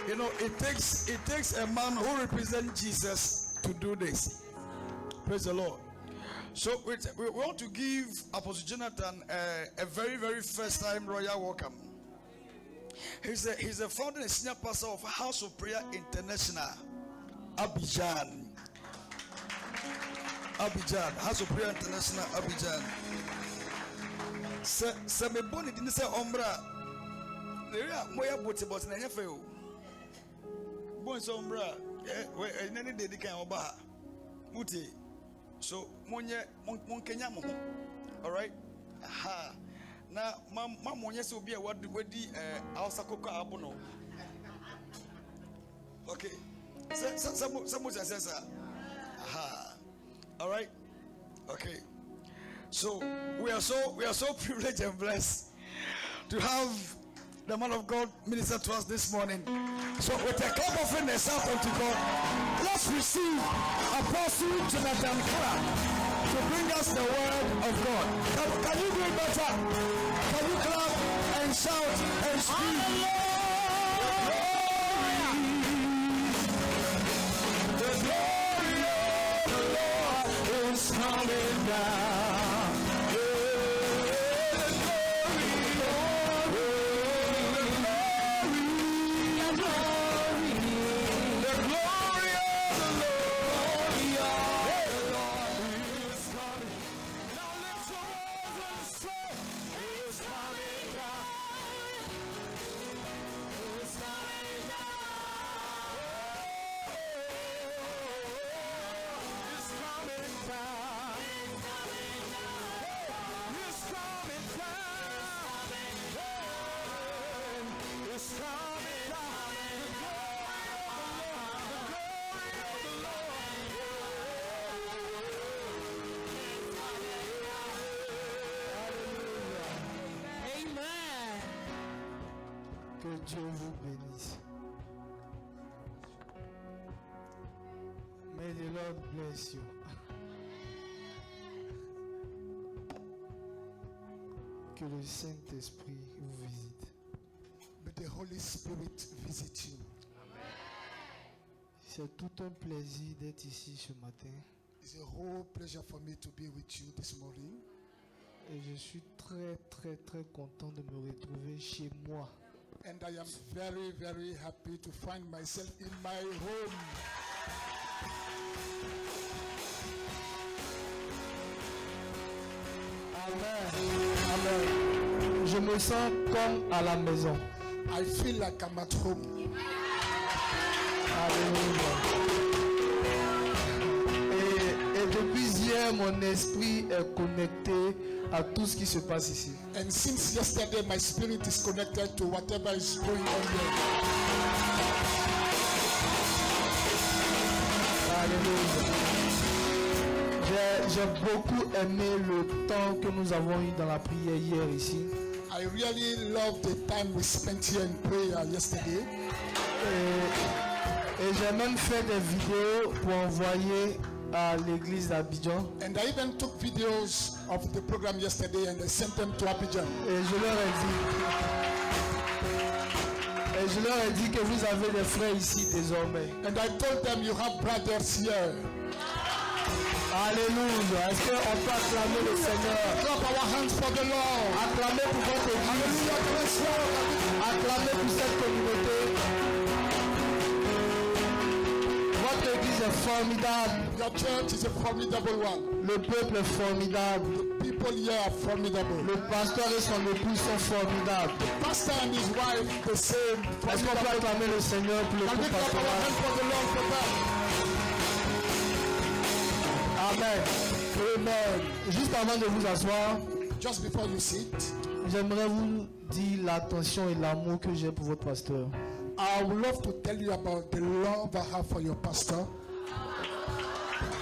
You know, it takes a man who represents Jesus to do this. Praise the Lord. So we want to give Apostle Jonathan a very, very first time royal welcome. He's a founder and senior pastor of House of Prayer International, Abidjan. House of Prayer International, Abidjan. Se me boni didn't say ombra. There moya bote but na nyefe o. Bon so ombra. Nene de kan oba. Muti. So monye mon Kenya mo. All right? Aha. Na monye se obi e wadi Hausa koko abono. Okay. Some say aha. All right? Okay. So we are so privileged and blessed to have the man of God minister to us this morning. So with a clap of hands and shout unto God, let's receive Apostle Jonathan Clark to bring us the word of God. Can you do it better? Can you clap and shout and scream? The glory of the Lord is coming down. Que Dieu vous bénisse. May the Lord bless you. Que le Saint-Esprit vous visite. May the Holy Spirit visit you. C'est tout un plaisir d'être ici ce matin. It's a whole pleasure for me to be with you this morning. Et je suis très content de me retrouver chez moi. And I am very, very happy to find myself in my home. Amen. Je me sens comme à la maison. I feel like I'm at home. Et depuis hier, mon esprit est connecté à tout ce qui se passe ici. And since yesterday, my spirit is connected to whatever is going on here. Alléluia. J'ai beaucoup aimé le temps que nous avons eu dans la prière hier ici. I really love the time we spent here in prayer yesterday. Et j'ai même fait des vidéos pour envoyer à l'église d'Abidjan. And I even took videos of the program yesterday and I sent them to Abidjan. Et je leur ai dit que vous avez des frères ici désormais. And I told them you have brothers here. Alléluia. Est-ce qu'on peut acclamer le Seigneur? Clap our hands for the Lord. Acclamer pour votre église. Acclamer pour cette communauté. Votre église est formidable. Your church is a formidable one. Le peuple est formidable. The people here are formidable. Le pasteur et son épouse sont formidables. The pastor and his wife, the same. Est-ce qu'on peut acclamer le Seigneur pour le Can we groupe clap our pastoral? hands for the Lord for that? Amen. Amen. Juste avant de vous asseoir, Just before you sit, j'aimerais vous dire l'attention et l'amour que j'ai pour votre pasteur. I would love to tell you about the love I have for your pastor.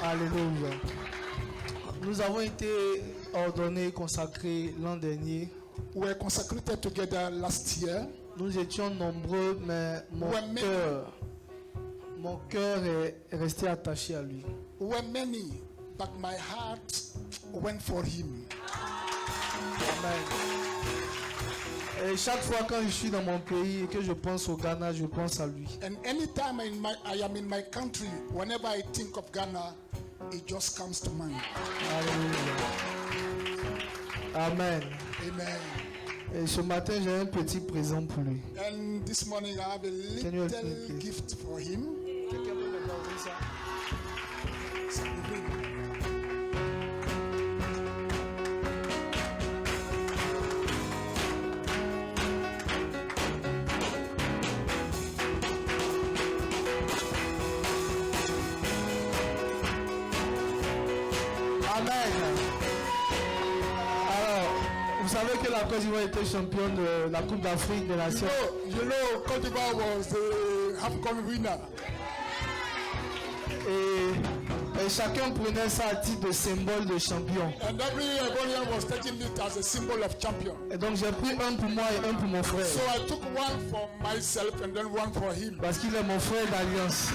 Alléluia. Nous avons été ordonnés, consacrés l'an dernier. We were consecrated together last year. Nous étions nombreux, mais mon cœur est resté attaché à lui. We were many, but my heart went for him. Amen. Et chaque fois quand je suis dans mon pays et que je pense au Ghana, je pense à lui. And anytime I am in my country, whenever I think of Ghana, it just comes to mind. Alléluia. Amen. Amen. Et ce matin, j'ai un petit présent pour lui. And this morning I have a Can you help me, little please? gift for him. Amen. Alors, vous savez que la Côte d'Ivoire était championne de la Coupe d'Afrique des Nations. You know, Côte d'Ivoire was the AFCON winner. Et chacun prenait ça à titre de symbole de champion. And every Ivorian was taking it as a symbol of champion. Et donc j'ai pris un pour moi et un pour mon frère. So I took one for myself and then one for him. Parce qu'il est mon frère d'alliance.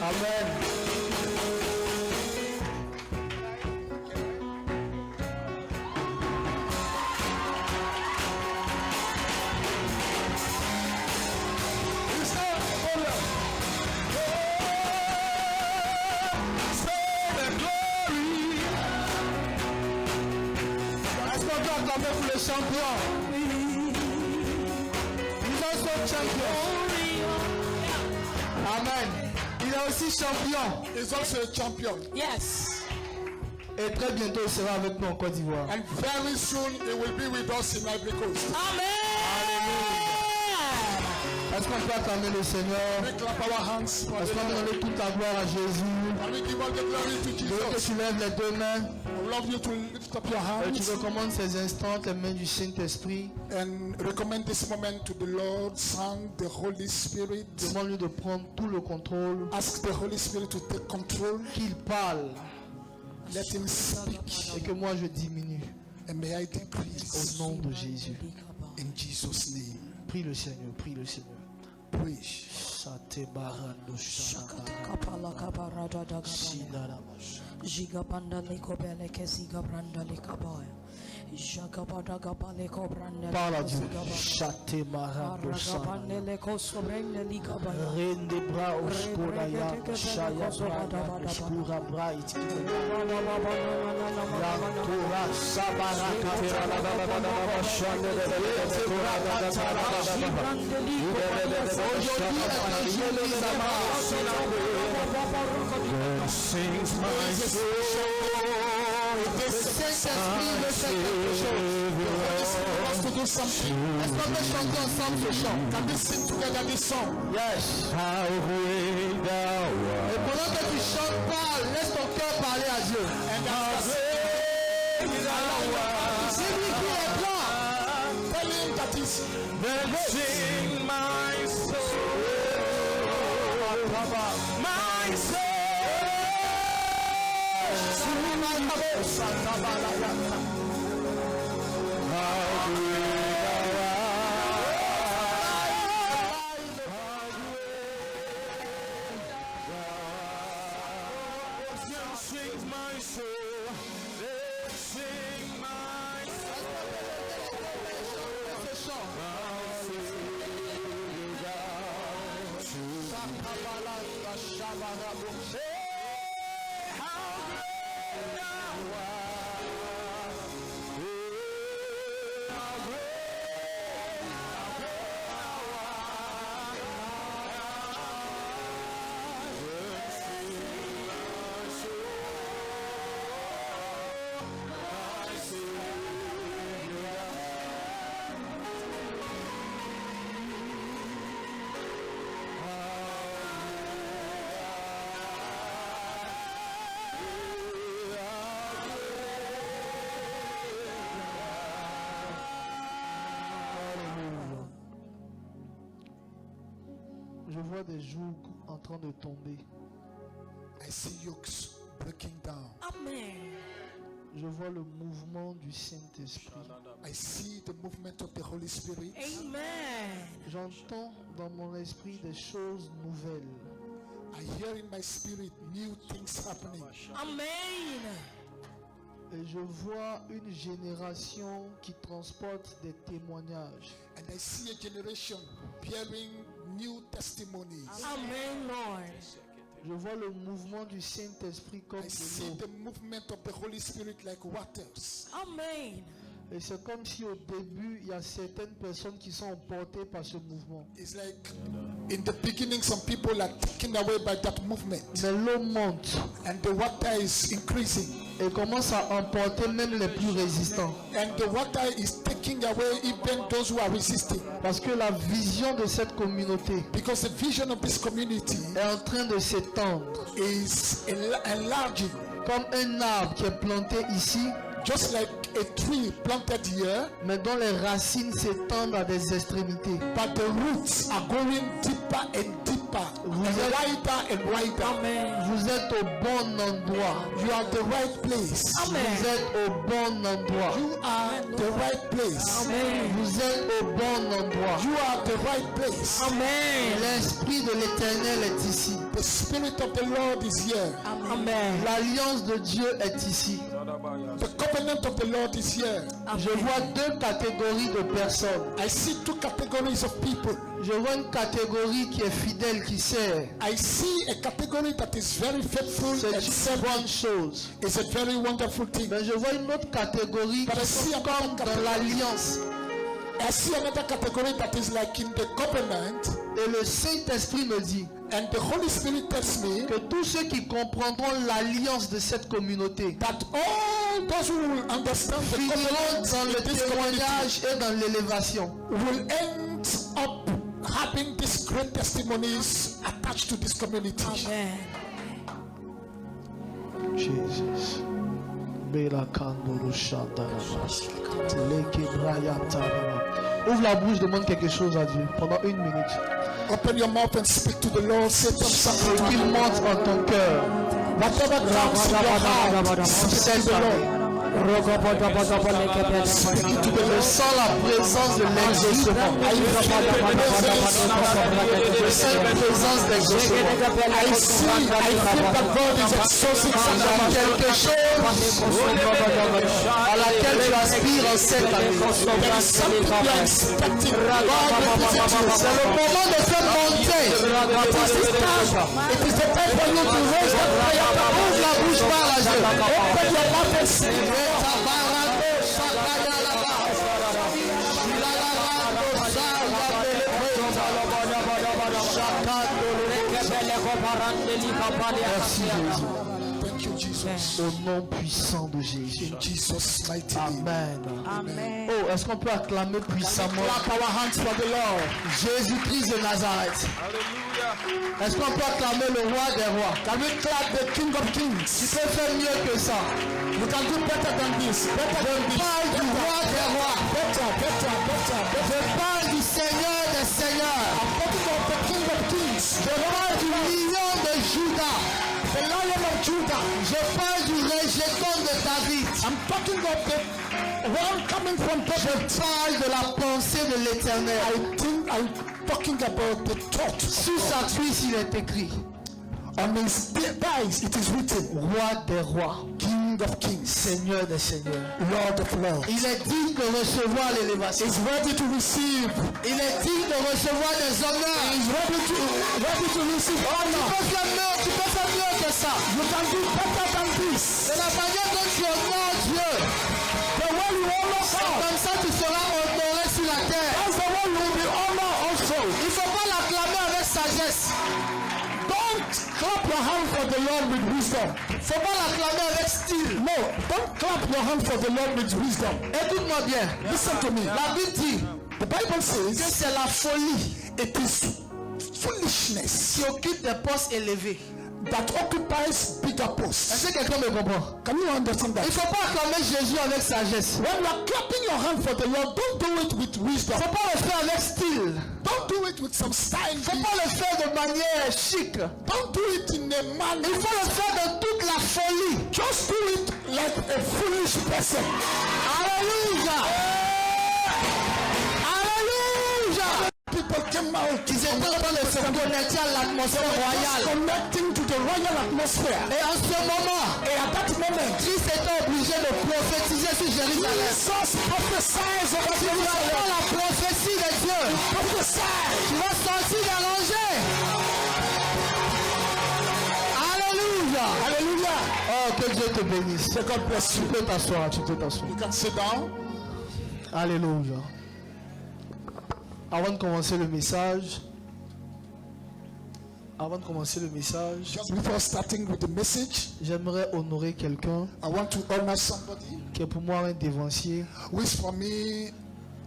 Amen. Est-ce qu'on peut acclamer pour le champion? Il est aussi champion. Amen. Il est aussi champion. He's also a champion. Yes. Et très bientôt il sera avec nous en Côte d'Ivoire. And very soon he will be with us in Ivory Coast. Amen. Est-ce qu'on peut acclamer le Seigneur? We clap our hands for Est-ce the qu'on peut Lord. donner toute la gloire à Jésus? And we give all the glory to Je veux que Jesus. tu lèves les deux mains I would love you to lift up your et tu hands recommandes ces instants entre les mains du Saint-Esprit. and recommend this moment to the Lord, Son, the Holy Spirit. Demande-lui de prendre tout le contrôle, Ask the Holy Spirit to take control. qu'il parle Let him speak. et que moi je diminue. And may I Au decrease nom de Jésus. in Jesus' name. Prie le Seigneur, prie le Seigneur. Preach. Jigabanda lekobele kesiga branda lekabaya. Jagabada gabale kobranda. Parle à Dieu. Chate marando sana. Ragabande lekosobrende likabaya. Rende bra oscura ya shaya bra oscura bra itikile. Yantura sabara katera la la la la la la shande de sings my soul. The Saint-Esprit veut faire quelque chose. Wants to do something. Est-ce qu'on peut chanter ensemble ce chant? Can we sing together this song? Yes. Et pendant que tu chantes, parle, laisse ton cœur parler à Dieu. C'est lui qui est là. Tell him that is Sing my soul. My soul. Sing my soul. Sing my Je vois des jougs en train de tomber. I see yokes breaking down. Amen. Je vois le mouvement du Saint-Esprit. I see the movement of the Holy Spirit. Amen. J'entends dans mon esprit des choses nouvelles. I hear in my spirit new things happening. Amen. Et je vois une génération qui transporte des témoignages. And I see a generation bearing new testimonies. Amen, Lord. Je vois le mouvement du Saint-Esprit comme I see de l'eau. the movement of the Holy Spirit like waters. Amen. Et c'est comme si au début, il y a certaines personnes qui sont emportées par ce mouvement. It's like in the beginning, some people are taken away by that movement. Mais l'eau monte And the water is increasing. et commence à emporter même les plus résistants. And the water is taking away even those who are resisting. Parce que la vision de cette communauté Because the vision of this community est en train de s'étendre. is enlarging. Comme un arbre qui est planté ici, Just like a tree planted here, mais dont les racines s'étendent à des extrémités. but the roots are going deeper and deeper, and wider and wider. Amen. Vous êtes au bon endroit. You are the right place. Amen. Vous êtes au bon endroit. You are the right place. Amen. Vous êtes au bon endroit. You are the right place. Amen. L'Esprit de l'Éternel est ici. The Spirit of the Lord is here. Amen. L'Alliance de Dieu est ici. The covenant of the Lord is here. Je vois deux catégories de personnes. I see two categories of people. Je vois une catégorie qui est fidèle, qui sert. I see a category that is very faithful C'est and une serving. bonne chose. It's a very wonderful thing. Mais je vois une autre catégorie But I qui see est another comme dans category. l'Alliance. I see another category that is like in the covenant, Et le Saint-Esprit me dit and the Holy Spirit tells me que tous ceux qui comprendront l'alliance de cette communauté that all those who will understand the finiront covenant dans le in this community témoignage et dans l'élévation. will end up having these great testimonies attached to this community. Amen. Jesus. Ouvre la bouche, demande quelque chose à Dieu pendant 1 minute. Open your mouth and speak to the Lord. Say something. Qu'il monte en ton cœur. Whatever comes in your heart, speak to the Lord. Je sens la présence de l'exaucement. Je sens la présence d'exaucement. I feel that God is exaucing somebody. Quelque chose à laquelle tu aspires en cette année. There is something you are expecting. C'est le moment de faire monter. It is the time for you to raise that prayer. Ouvre la bouche par la joie. Open your mouth and speak. Merci Jésus. Thank you, Jesus. Au nom puissant de Jésus. In Jesus' mighty name. Amen. Amen. Oh, est-ce qu'on peut acclamer puissamment Clap our hands for the Lord. Jésus-Christ de Nazareth? Est-ce qu'on peut acclamer le roi des rois? Can we clap the King of Tu Kings? peux faire mieux que ça. We can do better than this. Better than this. Parle du roi des rois. Better. Je parle du Seigneur des seigneurs. I'm talking of the King of Kings. Je parle du lion de Juda. The Lion of Judah. Je parle du rejeton de David. I'm talking of the one coming from Je David. parle de la pensée de l'Éternel. I'm talking about the thought. Sous sa cuisse, il est écrit On his thighs it is written, Roi des rois, King of Kings, Seigneur des seigneurs. Lord of Lords. Il est digne de recevoir l'élévation. Is ready to receive. Il est digne de recevoir des honneurs. Is ready to receive honor. Tu peux faire mieux que ça. You can do better than this. De la manière dont tu honores Dieu, The way you honor God, comme ça tu seras honoré sur la terre. that's the way you will be honored also. Il ne faut pas l'acclamer avec sagesse. Don't clap your hand for the Lord with wisdom. Il ne faut pas l'acclamer avec style. No, don't clap your hand for the Lord with wisdom. Écoute-moi bien. Listen to me. La Bible dit The Bible que says c'est la folie it is foolishness qui occupe des postes élevés. that occupies bigger posts. Est-ce que quelqu'un me comprend? Can you understand that? Il ne faut pas acclamer Jésus avec sagesse. When you are clapping your hand for the Lord, don't do it with Il wisdom. ne faut pas le faire avec style. Don't do it with some style. Il ne faut pas le faire de manière chic. Don't do it in a manner. Il faut le faire de toute la folie. Just do it like a foolish person. Alléluia. Alléluia. People came out. Ils étaient en train de se connecter à l'atmosphère royale. Connecting to the royal atmosphere. Et en ce moment, Et à that moment, Christ était obligé de prophétiser sur Jérusalem. Jesus prophesies over Tu vas Jerusalem. voir la prophétie de Dieu. Prophesy. Tu vas sortir des rangées. Alléluia. Hallelujah. Oh, que Dieu te bénisse. May God bless Tu you. peux t'asseoir, tu peux t'asseoir. You can sit down. Alléluia. Avant de commencer le message, Just before starting with the message, j'aimerais honorer quelqu'un I want to honor somebody qui est pour moi un dévancier, who is for me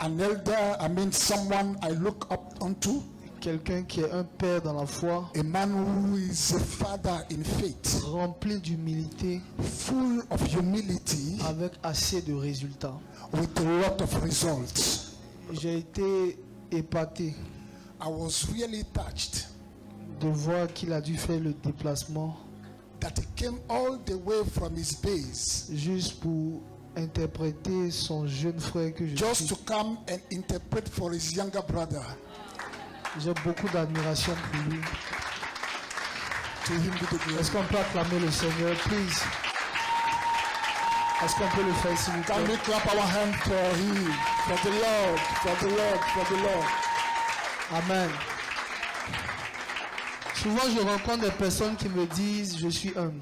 an elder. I mean, someone I look up unto. quelqu'un qui est un père dans la foi, A man who is a father in faith, rempli d'humilité, full of humility, avec assez de résultats. with a lot of results. J'ai été épaté I was really touched de voir qu'il a dû faire le déplacement that he came all the way from his base juste pour interpréter son jeune frère que je just suis. to come and interpret for his younger brother. J'ai beaucoup d'admiration pour lui. To him be the glory. Est-ce qu'on peut acclamer le Seigneur, please? Est-ce qu'on peut le faire s'il vous Can plaît? we clap our hands for him, for the Lord, for the Lord, for the Lord? Amen. Souvent, je rencontre des personnes qui me disent, je suis humble.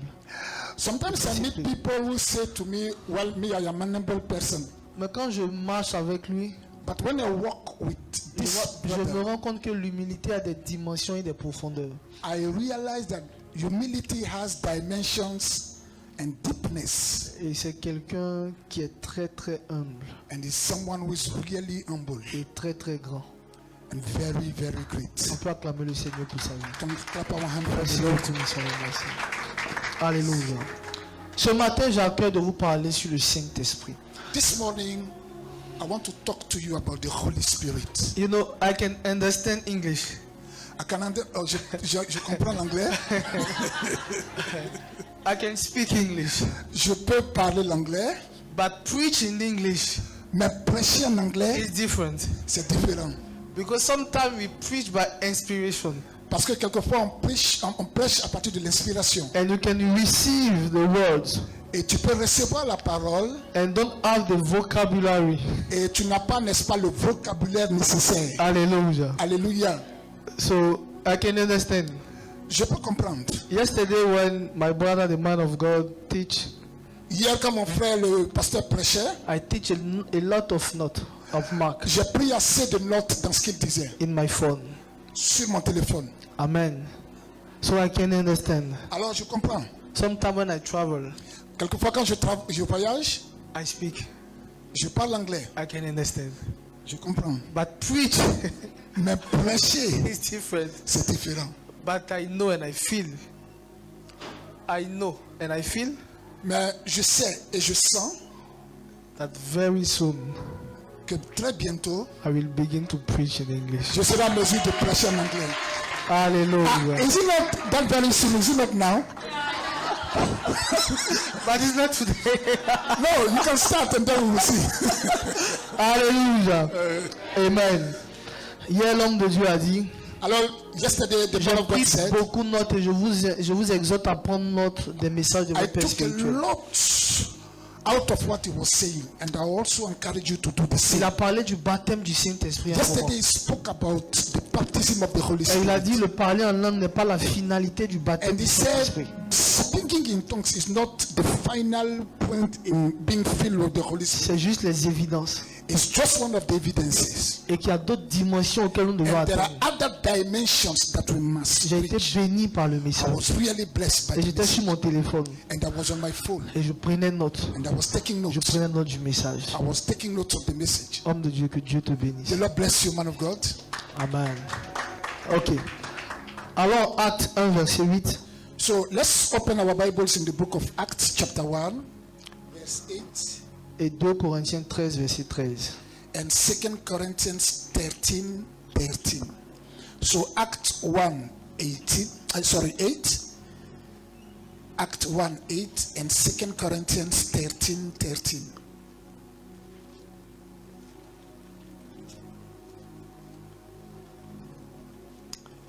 Sometimes I meet people who say to me, well, me, I am an humble person. Mais quand je marche avec lui, But when I walk with this je me brother, rends compte que l'humilité a des dimensions et des profondeurs. I realize that humility has dimensions and deepness, Et c'est quelqu'un qui est très très humble and is someone who is really humble et très très grand. and very, very On great. peut acclamer le Seigneur pour sa vie. Can we clap our hands for Merci the Lord? beaucoup, monsieur. Merci. Alléluia. Ce matin, j'ai à cœur de vous parler sur le Saint-Esprit. This morning, I want to talk to you about the Holy Spirit. You know, I can understand English. I can je comprends l'anglais. I can speak English. Je peux parler l'anglais, But preach in English mais prêcher en anglais, is different. c'est différent. Because sometimes we preach by inspiration. Parce que quelquefois, on prêche à partir de l'inspiration. And you can receive the words Et tu peux recevoir la parole and don't have the vocabulary. et tu n'as pas, n'est-ce pas, le vocabulaire nécessaire. Hallelujah. Alléluia. So I can understand. Je peux comprendre. Yesterday when my brother, the man of God, teach, Hier, quand mon frère, le pasteur, prêchait, I teach a lot of notes of Mark j'ai pris assez de notes dans ce qu'il disait in my phone. sur mon téléphone. Amen. So I can understand. Alors, je comprends. Sometimes when I travel, Quelquefois, quand je voyage, I speak. je parle anglais. I can understand. Je comprends. But preach Mais prêcher, is different. c'est différent. But I know and I feel. I know and I feel Mais je sais et je sens that very soon que très bientôt, I will begin to preach in English. je serai en mesure de prêcher en anglais. Hallelujah. Is it not that very soon? Is it not now? But it's not today. No, you can start and then we will see. Hallelujah. Amen. Hier, l'homme de Dieu a dit, Alors, yesterday the j'ai man of God pris said, beaucoup de notes et je vous exhorte à prendre note des messages de I votre père took a spirituel. lot out of what he was saying, and I also encourage you to do the Il same. a parlé du baptême du Saint-Esprit. Yesterday he spoke about the baptism of the Holy Et il a dit, Spirit. le parler en langue n'est pas la finalité du baptême And du he said, Saint-Esprit. speaking in tongues is not the final point in being filled with the Holy Spirit. C'est juste les évidences. It's just one of the evidences. Et qu'il y a d'autres dimensions auxquelles nous devons And there are atteindre. other dimensions that we must J'ai été reach. béni par le I message. was really blessed by Et the j'étais sur message. mon téléphone. And I was on my phone. Et je prenais note. And I was taking Je notes. prenais note du message. I was taking notes of the message. Homme de Dieu, que Dieu te bénisse. The Lord bless you, man of God. Amen. Ok. Alors, Acte 1, verset 8. So let's open our Bibles in the book of Acts, chapter 1, verse 8, Et 2 Corinthiens 13, verset 13. and 2 Corinthians 13, 13. So Act 1, 8. Act 1, 8, and 2 Corinthians 13, 13.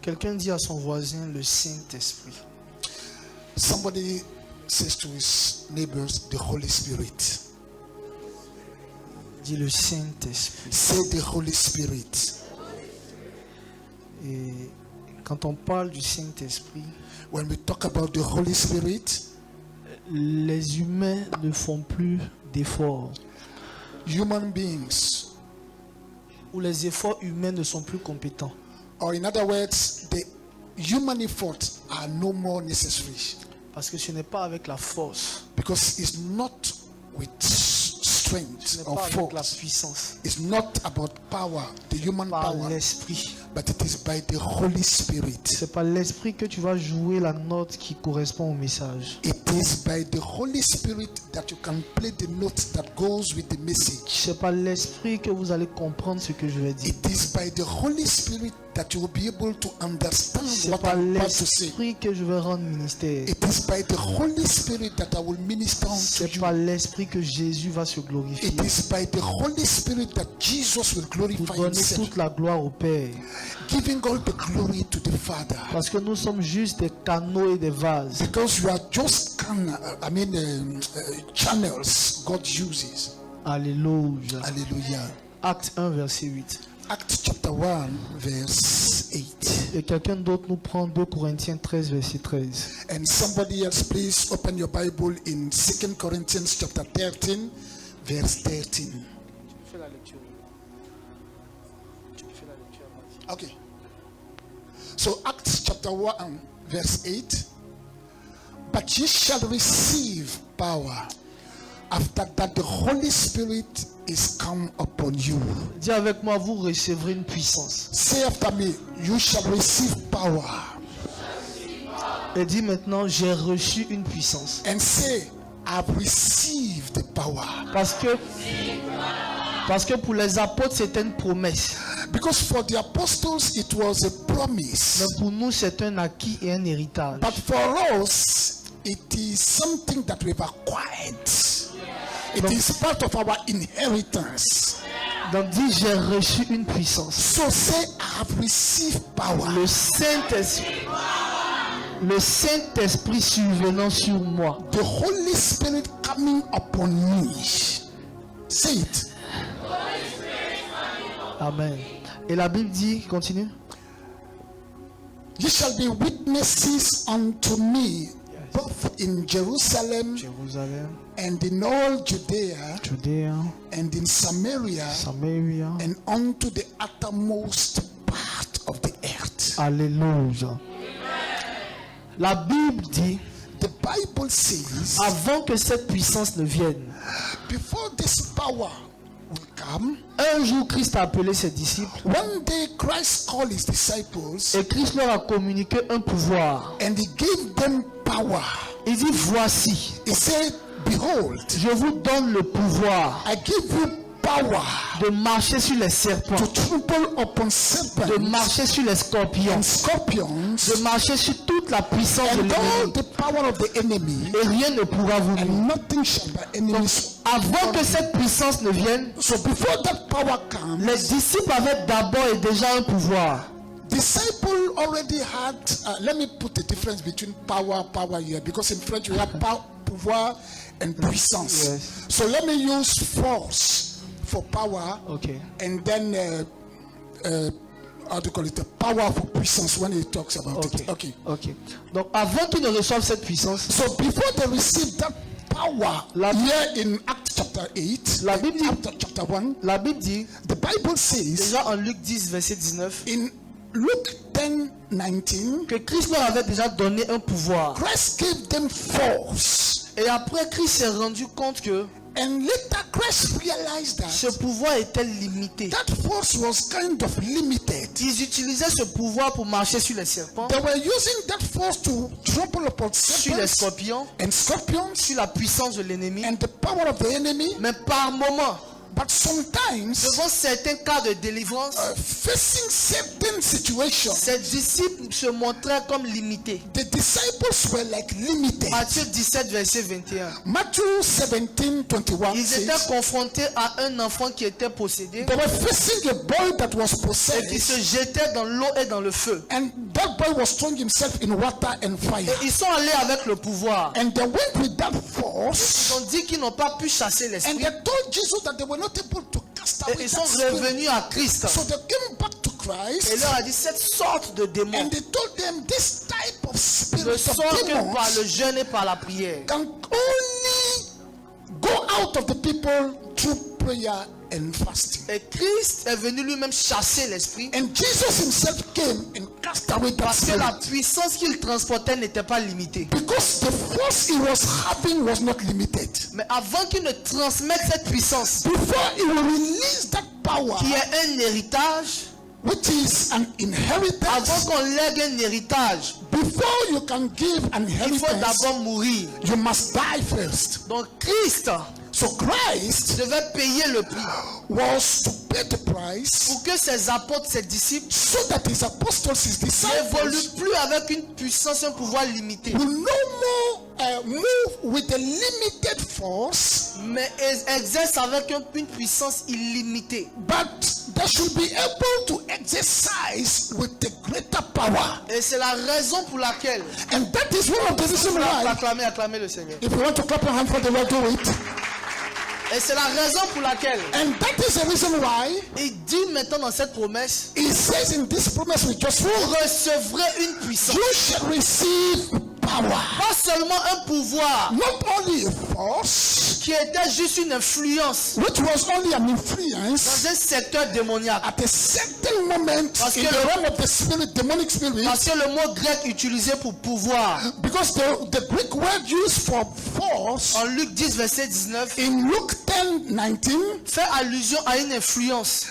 Quelqu'un dit à son voisin le Saint-Esprit. Somebody says to his neighbors, the Holy Spirit. Dis le Saint-Esprit. Say the Holy Spirit. Et quand on parle du Saint-Esprit, When we talk about the Holy Spirit, les humains ne font plus d'efforts. human beings, Ou les efforts humains ne sont plus compétents. or in other words, the human efforts are no more necessary, Parce que ce n'est pas avec la force, because it's not with ce strength n'est or pas avec la force. puissance, It's not about power, the human par power, l'esprit. but it is by the Holy Spirit. C'est par l'esprit que tu vas jouer la note qui correspond au message. It is by the Holy Spirit that you can play the note that goes with the message. C'est par l'esprit que vous allez comprendre ce que je vais dire. It is by the Holy Spirit that you will be able to understand C'est what par I'm about to say. l'esprit que je vais rendre ministère. It is by the Holy Spirit that I will minister unto C'est you. par l'esprit que Jésus va se glorifier. It is by the Holy Spirit that Jesus will Pour glorify donner himself, toute la gloire au Père. giving all the glory to the Father. Parce que nous sommes juste des canaux et des vases. Because you are just channels God uses. Alléluia. Hallelujah. Acte 1, verset 8. Acts chapter 1, verse 8. Et quelqu'un d'autre nous prend 2 Corinthiens 13, verset 13. And somebody else, please open your Bible in 2 Corinthians chapter 13, verse 13. Okay. So Acts chapter 1, verse 8. But ye shall receive power after that the Holy Spirit is come upon you. Dis avec moi, vous recevrez une puissance. Say after me, you shall receive power. Et dis maintenant, j'ai reçu une puissance. And say, I've received the power. Parce que pour les apôtres, c'était une promesse. Because for the apostles it was a promise. Mais pour nous, c'est un acquis et un héritage. But for us, it is something that we've acquired. It is part of our inheritance. Donc dis, j'ai reçu une puissance. So say, I have received power. Le Saint-Esprit survenant sur moi. The Holy Spirit coming upon me. Say it. Amen. Et la Bible dit, continue. You shall be witnesses unto me, both in Jerusalem Jérusalem, and in all Judea Judée, and in Samaria Samaria. and unto the uttermost part of the earth. Alléluia. La Bible dit, The Bible says, avant que cette puissance ne vienne, before this power will come, un jour Christ a appelé ses disciples one day Christ called his disciples et Christ leur a communiqué un pouvoir. and he gave them power. Il dit, voici, He said, behold, je vous donne le pouvoir I give you power de marcher sur les serpents, to trample upon de serpents marcher sur les scorpions, and scorpions de marcher sur toute la puissance de and all l'ennemi. the power of the enemy, Et rien ne pourra vous nuire. and nothing shall by enemies. Avant que cette puissance ne vienne, So before that power comes, les disciples avaient d'abord et déjà un pouvoir. disciple already had, let me put the difference between power here, because in French we have pouvoir and puissance. Yes. So let me use force for power, Okay. and then how do you call it, the power for puissance when he talks about Okay. it. Okay. Ok. Donc avant qu'ils ne reçoivent cette puissance, So before they receive that power, La- here in Acts chapter 8, La Bible dit- Acts chapter 1, la Bible dit, the Bible says déjà en Luc 10, verset 19, in Luke 10:19, que Christ leur avait déjà donné un pouvoir. Christ gave them force. Et après, Christ s'est rendu compte que And later Christ realized ce that pouvoir était limité. that force was kind of limited. Ils utilisaient ce pouvoir pour marcher sur les serpents, They were using that force to trample upon sur les serpents scorpions, and scorpions sur la puissance de l'ennemi. and the power of the enemy. Mais par moments, But sometimes, devant certains cas de délivrance, facing certain situations, ces disciples se montraient comme limités. the disciples were like limited. Matthieu 17, verset 21. Matthew 17:21 Ils étaient says, confrontés à un enfant qui était possédé they were facing a boy that was et qui se possessed, jetait dans l'eau et dans le feu. and that boy was throwing himself in water and fire. Et ils sont allés avec le pouvoir. And they went with that Ils force. ont dit qu'ils n'ont pas pu chasser And l'esprit. they told Jesus that they were not able to cast Et away ils sont that spirit. revenus à Christ. So they came back to Et Christ. leur a dit cette sorte de démon And they told them this type of ne spirit sort of que par le demons jeûne et par la prière. can only go out of the people through prayer and fasting. Et Christ est venu lui-même chasser l'esprit And Jesus himself came and cast away that parce que la spirit. puissance qu'il transportait n'était pas limitée. Because the force he was having was not limited. Mais avant qu'il ne transmette cette puissance, Before he will release that power, qui est un héritage, which is an avant inheritance, qu'on lègue un héritage, before you can give an il faut inheritance, d'abord mourir. you must die first. Donc Christ So Christ devait payer le prix was to pay the price pour que ses apôtres, ses disciples, so that his apostles, his n'évoluent disciples, plus avec une puissance, un pouvoir limité, will no more move with a limited force, mais exercent avec une puissance illimitée. but they should be able to exercise with the greater power. Et c'est la raison pour laquelle, And that is one of the reasons why, acclamez le Seigneur. if you want to clap your hand for the Lord, do it. Et c'est la raison pour laquelle And that is the reason why il dit maintenant dans cette promesse, he says in this promise we just vous read, recevrez une puissance. you shall receive power. Pas seulement un pouvoir Not only a force, qui était juste une influence which was only an dans influence un secteur démoniaque. at a certain moment Parce in que the le- realm of the spirit, demonic spirit, Parce que le mot grec utilisé pour pouvoir because the Greek word used for force en Luc 10 verset 19 in Luke 10:19 fait allusion à une influence,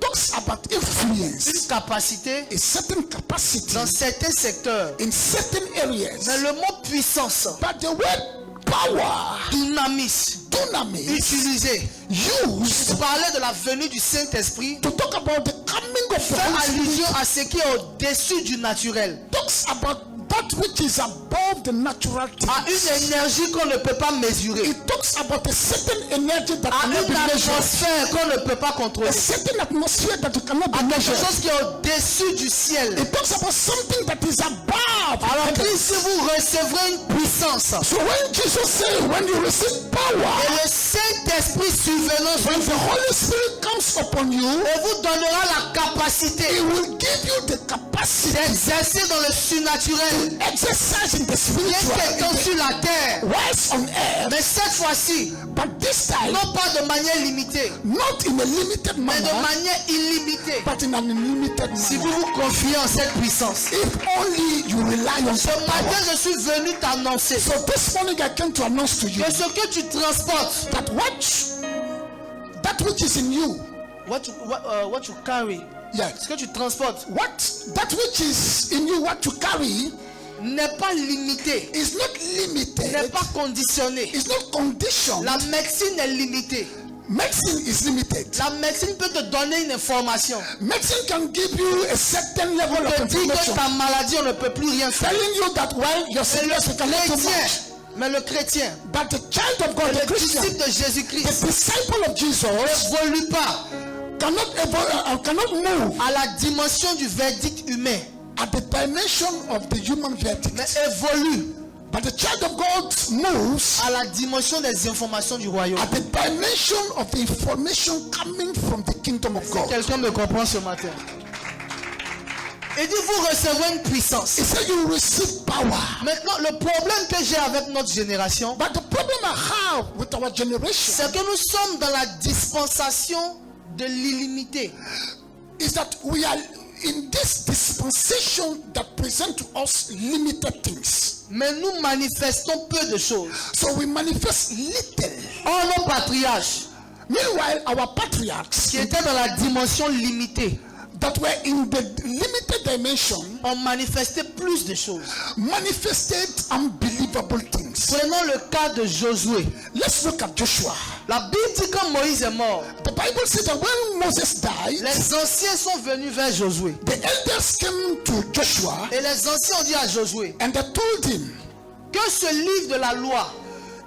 talks about influence, une capacité a certain capacity dans certains secteurs. in certain areas. Mais le mot puissance, But the word power, dynamis, dunamis, utilisé used pour parler de la venue du Saint-Esprit, to talk about the coming of the fait Holy Spirit, allusion à ce qui est au-dessus du naturel, talks about that which is above the natural things. à une énergie qu'on ne peut pas mesurer, It talks about a certain energy that à cannot une be measured, atmosphère qu'on ne peut pas contrôler, a certain atmosphere that you cannot be à quelque measured. chose qui est au-dessus du ciel. It talks about something that is above. Alors heaven. si vous recevrez une puissance So when Jesus said, when you receive power, et le Saint-Esprit survenant sur when vous the Holy Spirit comes upon you, et vous donnera la capacité He will give you the capacity d'exercer dans le surnaturel, exercise in the bien spiritual, qu'étant sur la terre, whilst on earth, mais cette fois-ci, but this time, non pas de manière limitée, not in a limited mais de manner, manière illimitée. but in an unlimited Si vous manner. vous confiez en cette puissance, If only you rely on ce that matin power. je suis venu t'annoncer So this morning I came to announce to you que ce que tu transportes, that that which is in you, what you carry, yes, ce que tu transportes that which is in you, what you carry, n'est pas limité, is not limited, n'est pas conditionné. is not conditioned. La médecine est limitée. Medicine is limited. La médecine peut te donner une information. Medicine can give you a certain level of Te dire que information, ta maladie, on ne peut plus rien faire. telling you that well, your Mais sickness we cannot do much. mais le chrétien, But the child of God, the le Christian, disciple de the Jésus-Christ, disciple of Jesus, n'évolue pas cannot move à la dimension du verdict humain, at the dimension of the human verdict. mais évolue But the child of God moves à la dimension des informations du royaume. at the dimension of the information coming from the kingdom of God. Quelqu'un me comprend ce matin? Il dit vous recevrez une puissance. He said you will receive power. Maintenant, le problème que j'ai avec notre génération, But the problem I have with our generation c'est que nous sommes dans la dispensation de l'illimité. is that we are in this dispensation that present to us limited things. Mais nous manifestons peu de choses. So we manifest little. Or, nos patriarches, Meanwhile, our patriarchs qui étaient dans la dimension limitée, that were in the limited dimension ont manifesté plus de choses. manifested unbelievable things. Prenons le cas de Josué. Let's look at Joshua. La Bible dit quand Moïse est mort, The Bible says that when Moses died, les anciens sont venus vers Josué. the elders came to Joshua Et les anciens ont dit à Josué and they told him que ce livre de la loi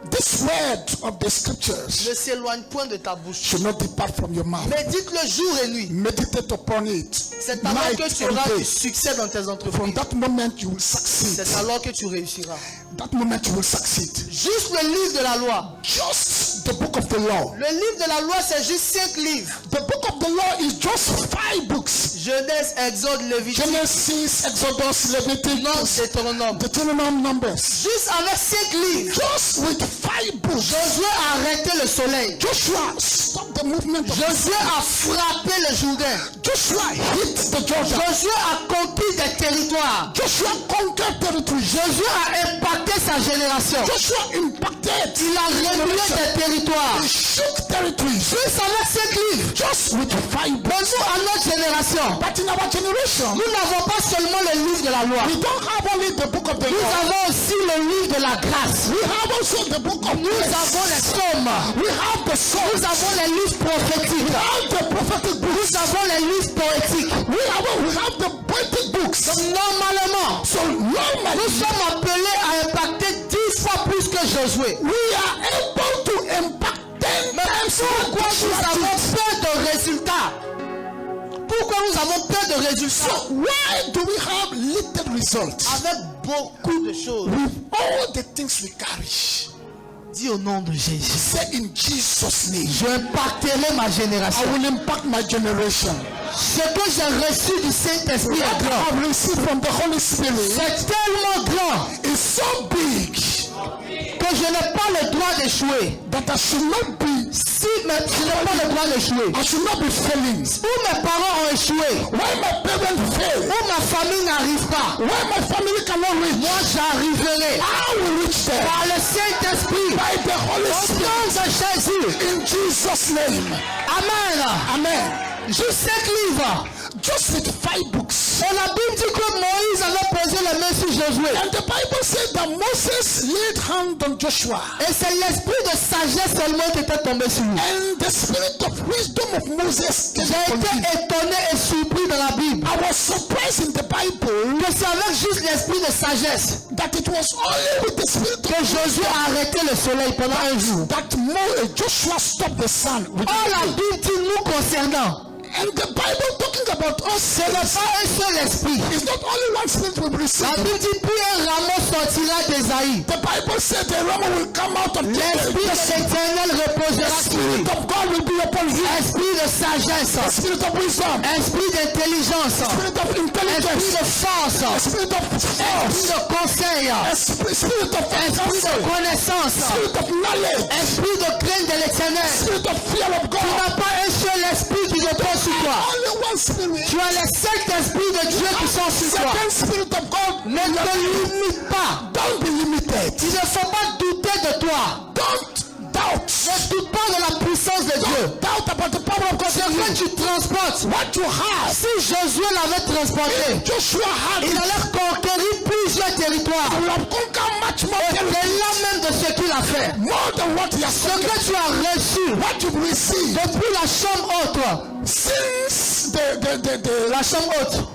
This word of the scriptures ne s'éloigne point de ta bouche. should not depart from your mouth. Médite-le jour et nuit. Meditate upon it C'est alors night que tu and auras du day. succès dans tes From entreprises. that moment you will succeed. C'est alors que tu réussiras. That moment you will succeed. Juste le livre de la loi. Just the book of the law. Le livre de la loi, c'est juste 5 livres. The book of the law is just 5 books. Genèse, Exode, Lévitique, Genesis, Exodus, Leviticus, Deutéronome. Deuteronomy, Numbers. Juste avec 5 livres. Just with 5 books. Josué a arrêté le soleil. Joshua stopped the movement of Josué a frappé le Jourdain. Joshua hit the Jordan. Josué a conquis des territoires. Joshua conquered territory. Josué a impacté sa génération. Joshua impacted. Il a réduit des territoires. He shook territories. Juste avec 5 livres. Just with 5 Mais books. nous, à notre génération, But in our generation, nous n'avons pas seulement le livre de la loi. we don't have only the book of the Nous law. avons aussi le livre de la grâce. We have also the book of Nous grace. avons les psaumes. We have the Nous Psalms. avons les livres prophétiques. We have the prophetic books. Nous avons les livres poétiques. We have the poetic books. Normalement, So nous normally sommes appelés à impacter 10 fois plus que Josué. we are able to impact 10 Mais times pourquoi more nous avons than peur de résultats? Pourquoi nous avons peur de résultats? So why do we have little results Avec beaucoup de choses. with all the things we carry? Dis au nom de Jésus. Say in Jesus' name, Je impacterai ma I génération. will impact my generation. Ce que j'ai reçu du Saint-Esprit What est I grand. have received from the Holy Spirit C'est tellement grand is so big que je n'ai pas le droit d'échouer. that I should not be Si mais je n'ai pas le droit d'échouer. I should not be failing. Où mes parents ont échoué, When my parents fail, où ma famille n'arrive pas, when my family cannot reach, moi j'arriverai I will reach there par le Saint-Esprit. by the Holy Au Spirit. nom de Jésus. In Jesus' name. Amen. Amen. Juste 5 livres. Just with 5 books. Et la Bible dit que Moïse avait posé les mains sur Josué. And the Bible said that Moses laid hand on Joshua. Et c'est l'esprit de sagesse seulement qui était tombé sur lui. And the spirit of wisdom of Moses came J'ai upon été him. étonné et surpris dans la Bible I was surprised in the Bible que c'est avec juste l'esprit de sagesse that it was only with the spirit que Josué a arrêté le soleil pendant un jour. that Joshua stopped the sun. With Or la Bible dit nous concernant. and the Bible talking about us Ce n'est pas un seul esprit. is not only one spirit we receive. La Bible dit puis un rameau sortira d'Ésaïe. The Bible said the Rama will come out of L'esprit de l'Éternel reposera The sur lui. spirit of God will be upon him. Esprit de sagesse, The spirit of wisdom. esprit d'intelligence, Spirit of esprit intelligence. de force, Spirit of esprit force. de conseil, Spirit of esprit de counsel. connaissance, Spirit of knowledge. esprit de crainte de l'Éternel. Spirit of fear of Tu God. n'as pas un seul esprit qui repose sur toi. Only one spirit. Tu as les 7 esprits de Dieu qui sont sur toi. Second spirit of God. Ne te limite pas. Don't be limited. Il ne faut pas douter de toi. Don't doubt. Ne doute pas de la puissance de Dieu. Doubt about the power of God. Ce que tu transportes, What you have. si Josué l'avait transporté, Joshua had il it. allait conquérir plusieurs territoires. I will have conquered much more. Au-delà même de ce qu'il a fait. More than what he has Ce conquered. que tu as reçu What you've received. depuis la chambre haute. Since the La chambre haute.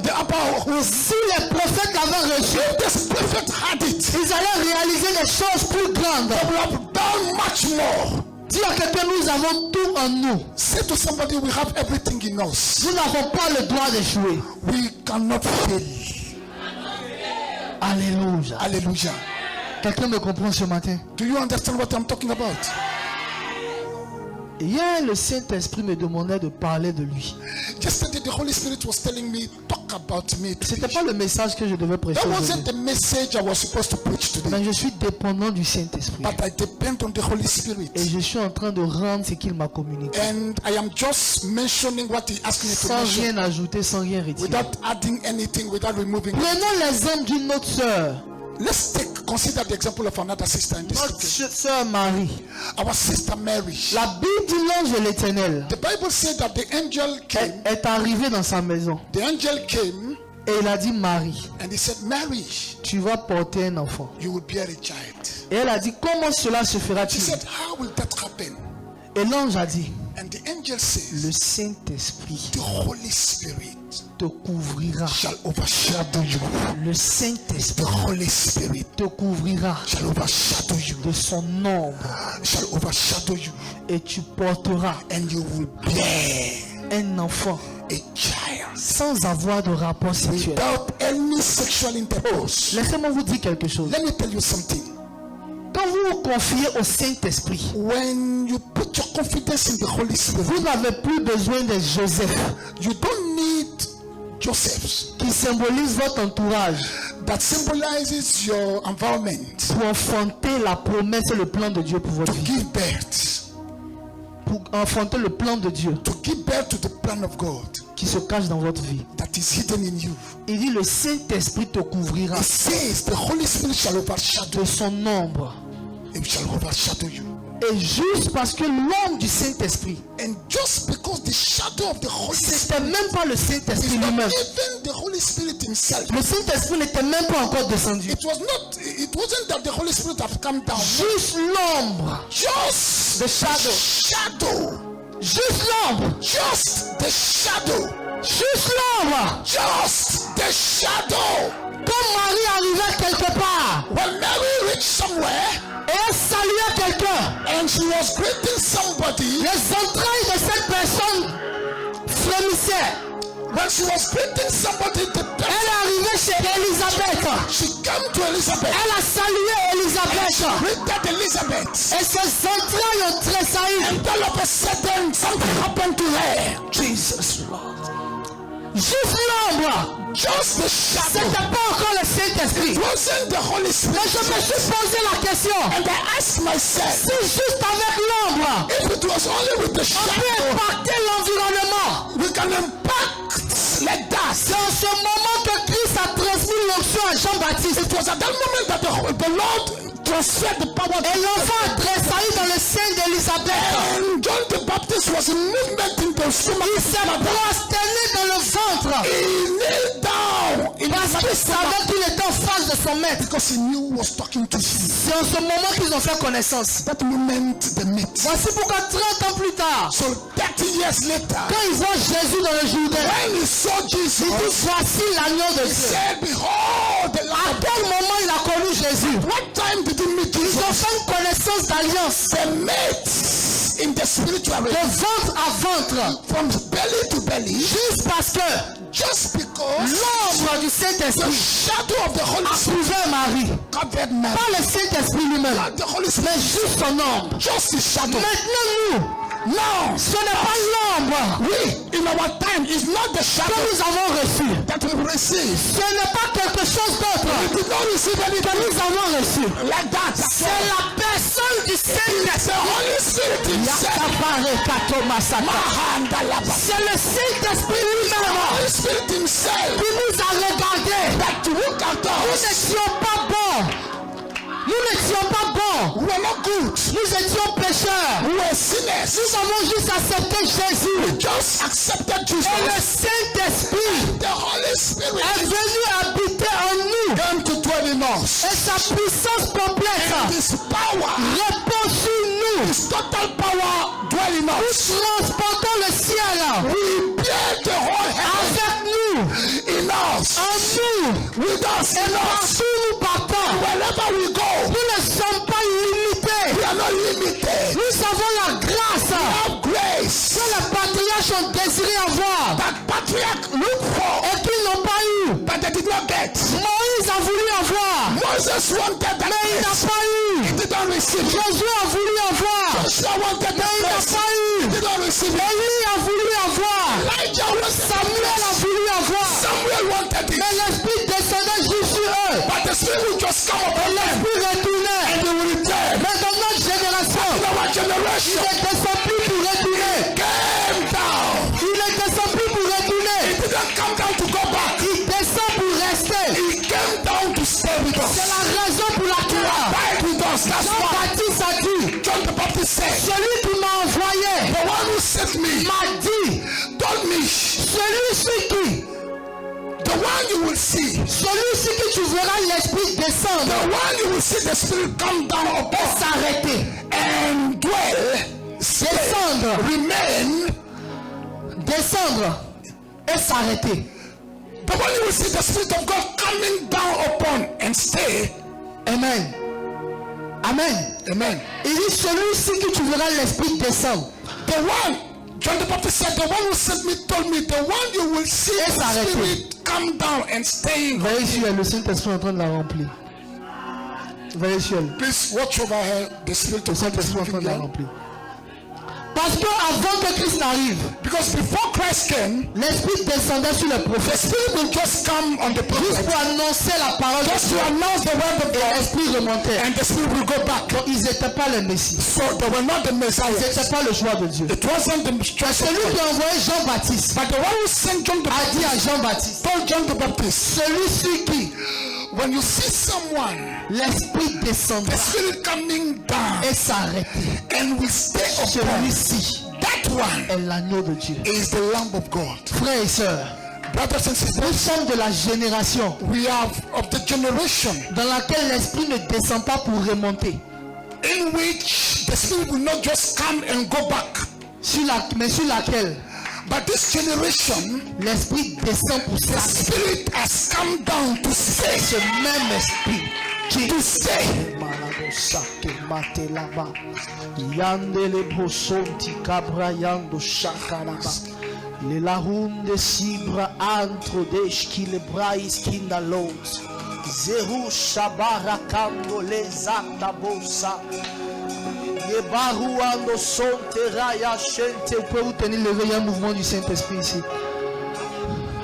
the upper room. Si les prophètes l'avaient reçu, This prophet had it. ils allaient réaliser des choses plus grandes. They will have done much more. Dis à quelqu'un, nous avons tout en nous. Say to somebody, we have everything in us. Nous n'avons pas le droit d'échouer. We cannot fail. Alléluia. Hallelujah. Quelqu'un me comprend ce matin? Do you understand what I'm talking about? Hier, le Saint-Esprit me demandait de parler de lui. Yesterday, the Holy Spirit was telling me, talk about me. C'était pas le message que je devais prêcher That aujourd'hui. wasn't the message I was supposed to preach today. Mais je suis dépendant du Saint-Esprit. But I depend on the Holy Spirit. Et je suis en train de rendre ce qu'il m'a communiqué. And I am just mentioning what he asked me to Sans mention. rien ajouter, sans rien retirer. Without adding anything, without removing. Prenons l'exemple d'une autre sœur. Let's consider the example of another sister in this Notre scripture. sœur Marie. Our sister Mary. La Bible dit l'ange de l'Éternel The Bible said that the angel came. est arrivé dans sa maison. The angel came Et il a dit, Marie, and he said, Mary, tu vas porter un enfant. you will bear a child. Et elle a dit, comment cela se She fera-t-il? said, how will that happen? Et l'ange a dit, And the angel says, le Saint-Esprit the Holy Spirit te couvrira. shall overshadow you. Le The Saint-Esprit Holy Spirit te couvrira shall overshadow you. de son ombre Shall overshadow you. et tu porteras And you will bear un enfant a child sans avoir de rapport sexuel. without any sexual intercourse. Laissez-moi vous dire quelque chose. Let me tell you something. Quand vous vous confiez au Saint-Esprit, When you put your confidence in the Holy vous Spirit, n'avez plus besoin de Joseph you don't need Josephs qui symbolise votre entourage that symbolizes your environment pour enfanter la promesse et le plan de Dieu pour votre to vie. give birth. Pour enfanter le plan de Dieu To give birth to the plan of God qui se cache dans votre vie. that is hidden in you. Il dit le Saint-Esprit te couvrira It says the Holy Spirit shall overshadow de son ombre. It shall overshadow you. Et juste parce que l'ombre du Saint-Esprit, And just because the shadow of the Holy Spirit c'était même pas le is Saint-Esprit not lui-même. even the Holy Spirit himself. Le Saint-Esprit n'était même pas encore descendu. It wasn't that the Holy Spirit have come down. Juste l'ombre. Just The shadow. shadow. Juste l'ombre. Just the shadow. Juste l'ombre. Just the shadow. Quand Marie arrivait quelque part When Mary reached somewhere et elle saluait quelqu'un, and she was greeting somebody, les entrailles de cette personne frémissaient. when she was greeting somebody, Elle est arrivée chez Élisabeth. she came to Elizabeth. Elle a salué Élisabeth. Greeted Elizabeth. Et ses entrailles ont tressailli. And all of a sudden, something happened to her. Jesus, Lord. Juste l'ombre. Just the shadow. C'était pas encore le Saint-Esprit. It wasn't the Holy Mais Spirit. je me suis posé la question. And I asked myself, Si juste avec l'ombre, if it was only with the on peut shadow, impacter l'environnement. we can impact like that. C'est en ce moment que Christ a transmis l'onction à Jean-Baptiste. It was at that moment that the Lord transferred the power Et to l'enfant a tressailli dans le sein d'Élisabeth. And John the Baptist was in movement in the stomach. Il s'est prosterné dans le ventre. He knelt down in Parce qu'il savait qu'il était en face de son maître. because he knew he was talking to him. C'est en ce moment qu'ils ont fait connaissance. That moment they met. Voici pourquoi 30 ans plus tard, So 30 years later, quand ils voient Jésus dans le Jourdain, when he saw Jesus, ils disent voici l'agneau de he Dieu. said, behold the À Lamb. quel moment il a connu Jésus? What time did he meet Ils ont Jesus? fait une connaissance d'alliance. They met in the spiritual De realm. ventre à ventre. From belly to belly. Juste parce que Just because l'ombre du the Saint-Esprit shadow of the Holy Spirit couvrait Marie. covered Mary. Pas le Saint-Esprit lui-même, Not the Holy mais Spirit. juste son ombre. Just his shadow. Maintenant, nous, Now, ce n'est pas l'ombre we, in our time, is not the que shadow nous avons reçu. that we receive. Ce n'est pas quelque chose d'autre We did not receive que anything nous avons reçu. like that. C'est la personne du It's the Saint-Esprit. Holy Spirit himself. C'est le Saint-Esprit The lui-même Holy Spirit himself qui nous a regardés. that look at Nous us. n'étions pas bons. Nous n'étions pas bons. We were not good. Nous étions pécheurs. We were sinners. Nous avons juste accepté Jésus. Just accepted Et le Jesus. Saint-Esprit The Holy Spirit est venu habiter en nous. came to dwell in us. Et sa puissance complète His power, repose sur nous. his total power dwell in Nous us. transportons le ciel We bear the whole heaven avec nous, in us. en nous. With us Et in us. partout nous partons. Wherever we go, Nous ne sommes pas limités. we are not limited. Nous avons la grâce Have grace que les patriarches ont désiré avoir that patriarch look for, et qu'ils n'ont pas eu. but they did not get. Moïse a voulu avoir, Moses wanted that mais il n'a grace. pas eu. He did not receive it. Josué a voulu avoir, Joshua wanted mais that il n'a grace. pas He eu. did not receive it. Élie a voulu avoir, Elijah wanted that Samuel a grace. voulu avoir, Samuel wanted it. mais l'Esprit descendait juste sur eux. But the Spirit will just come Et upon them l'Esprit retournait. and they will return. Mais dans notre génération, In our il generation, ne descend plus pour retourner. came down. Il ne descend plus pour retourner. He didn't come down to go back. Il descend pour rester. He came down to stay with C'est us. la raison pour laquelle Abide with us. That's why Jean-Baptiste a dit, John the Baptist said, celui qui m'a envoyé the one who sent me m'a dit, told me, celui-ci qui, the one you will see, celui-ci qui tu verras l'Esprit the descendre one you will see the Spirit come down et upon s'arrêter. and dwell descendre, remain, descendre et s'arrêter. but when you will see the Spirit of God coming down upon and stay, Amen. Amen. amen. Il dit celui-ci que tu verras l'esprit descendre. The one, John the Baptist said, the one who sent me told me, the one you will see Et the s'arrêter. Spirit come down and staying. Veillez sur elle, le Saint-Esprit est en train de la remplir. Veillez sur elle. Please watch over her. The Spirit Le of God is Saint-Esprit est en train moving de la there. remplir. Parce que avant que Christ n'arrive, Because before Christ came, l'Esprit descendait sur les the prophètes Spirit will just come on the juste prophet, pour annoncer la parole de just to Dieu. announce the word of Et God, l'Esprit remontait. and the Spirit will go back. Donc ils n'étaient pas les Messies. So they were not the Ils Messiah. n'étaient pas le choix de Dieu. It wasn't the choice of Celui qui God. a envoyé Jean-Baptiste But the one who sent John the a dit à Baptist Jean-Baptiste, told John the Baptist, celui-ci qui when you see someone, l'Esprit the descendra Spirit coming down et s'arrêter, and will stay upon, celui-ci that one est l'agneau de Dieu. is the Lamb of God. Frères et sœurs, Brothers and nous sisters, sommes de la génération we are of the generation dans laquelle l'Esprit ne descend pas pour remonter, in which the Spirit will not just come and go back. mais sur laquelle But this generation, l'Esprit descend pour the s'arrêter. Spirit has come down to stay. Ce même esprit qui To stay. Yandele bosonti kabrayando shakalaba. Le lahunde sibra antro deshki le brais kindalos. Zeru shabara kando le zanda bosa. Yebaruando sonte raya shente. Vous pouvez vous tenir levé, il y a un mouvement du Saint-Esprit ici.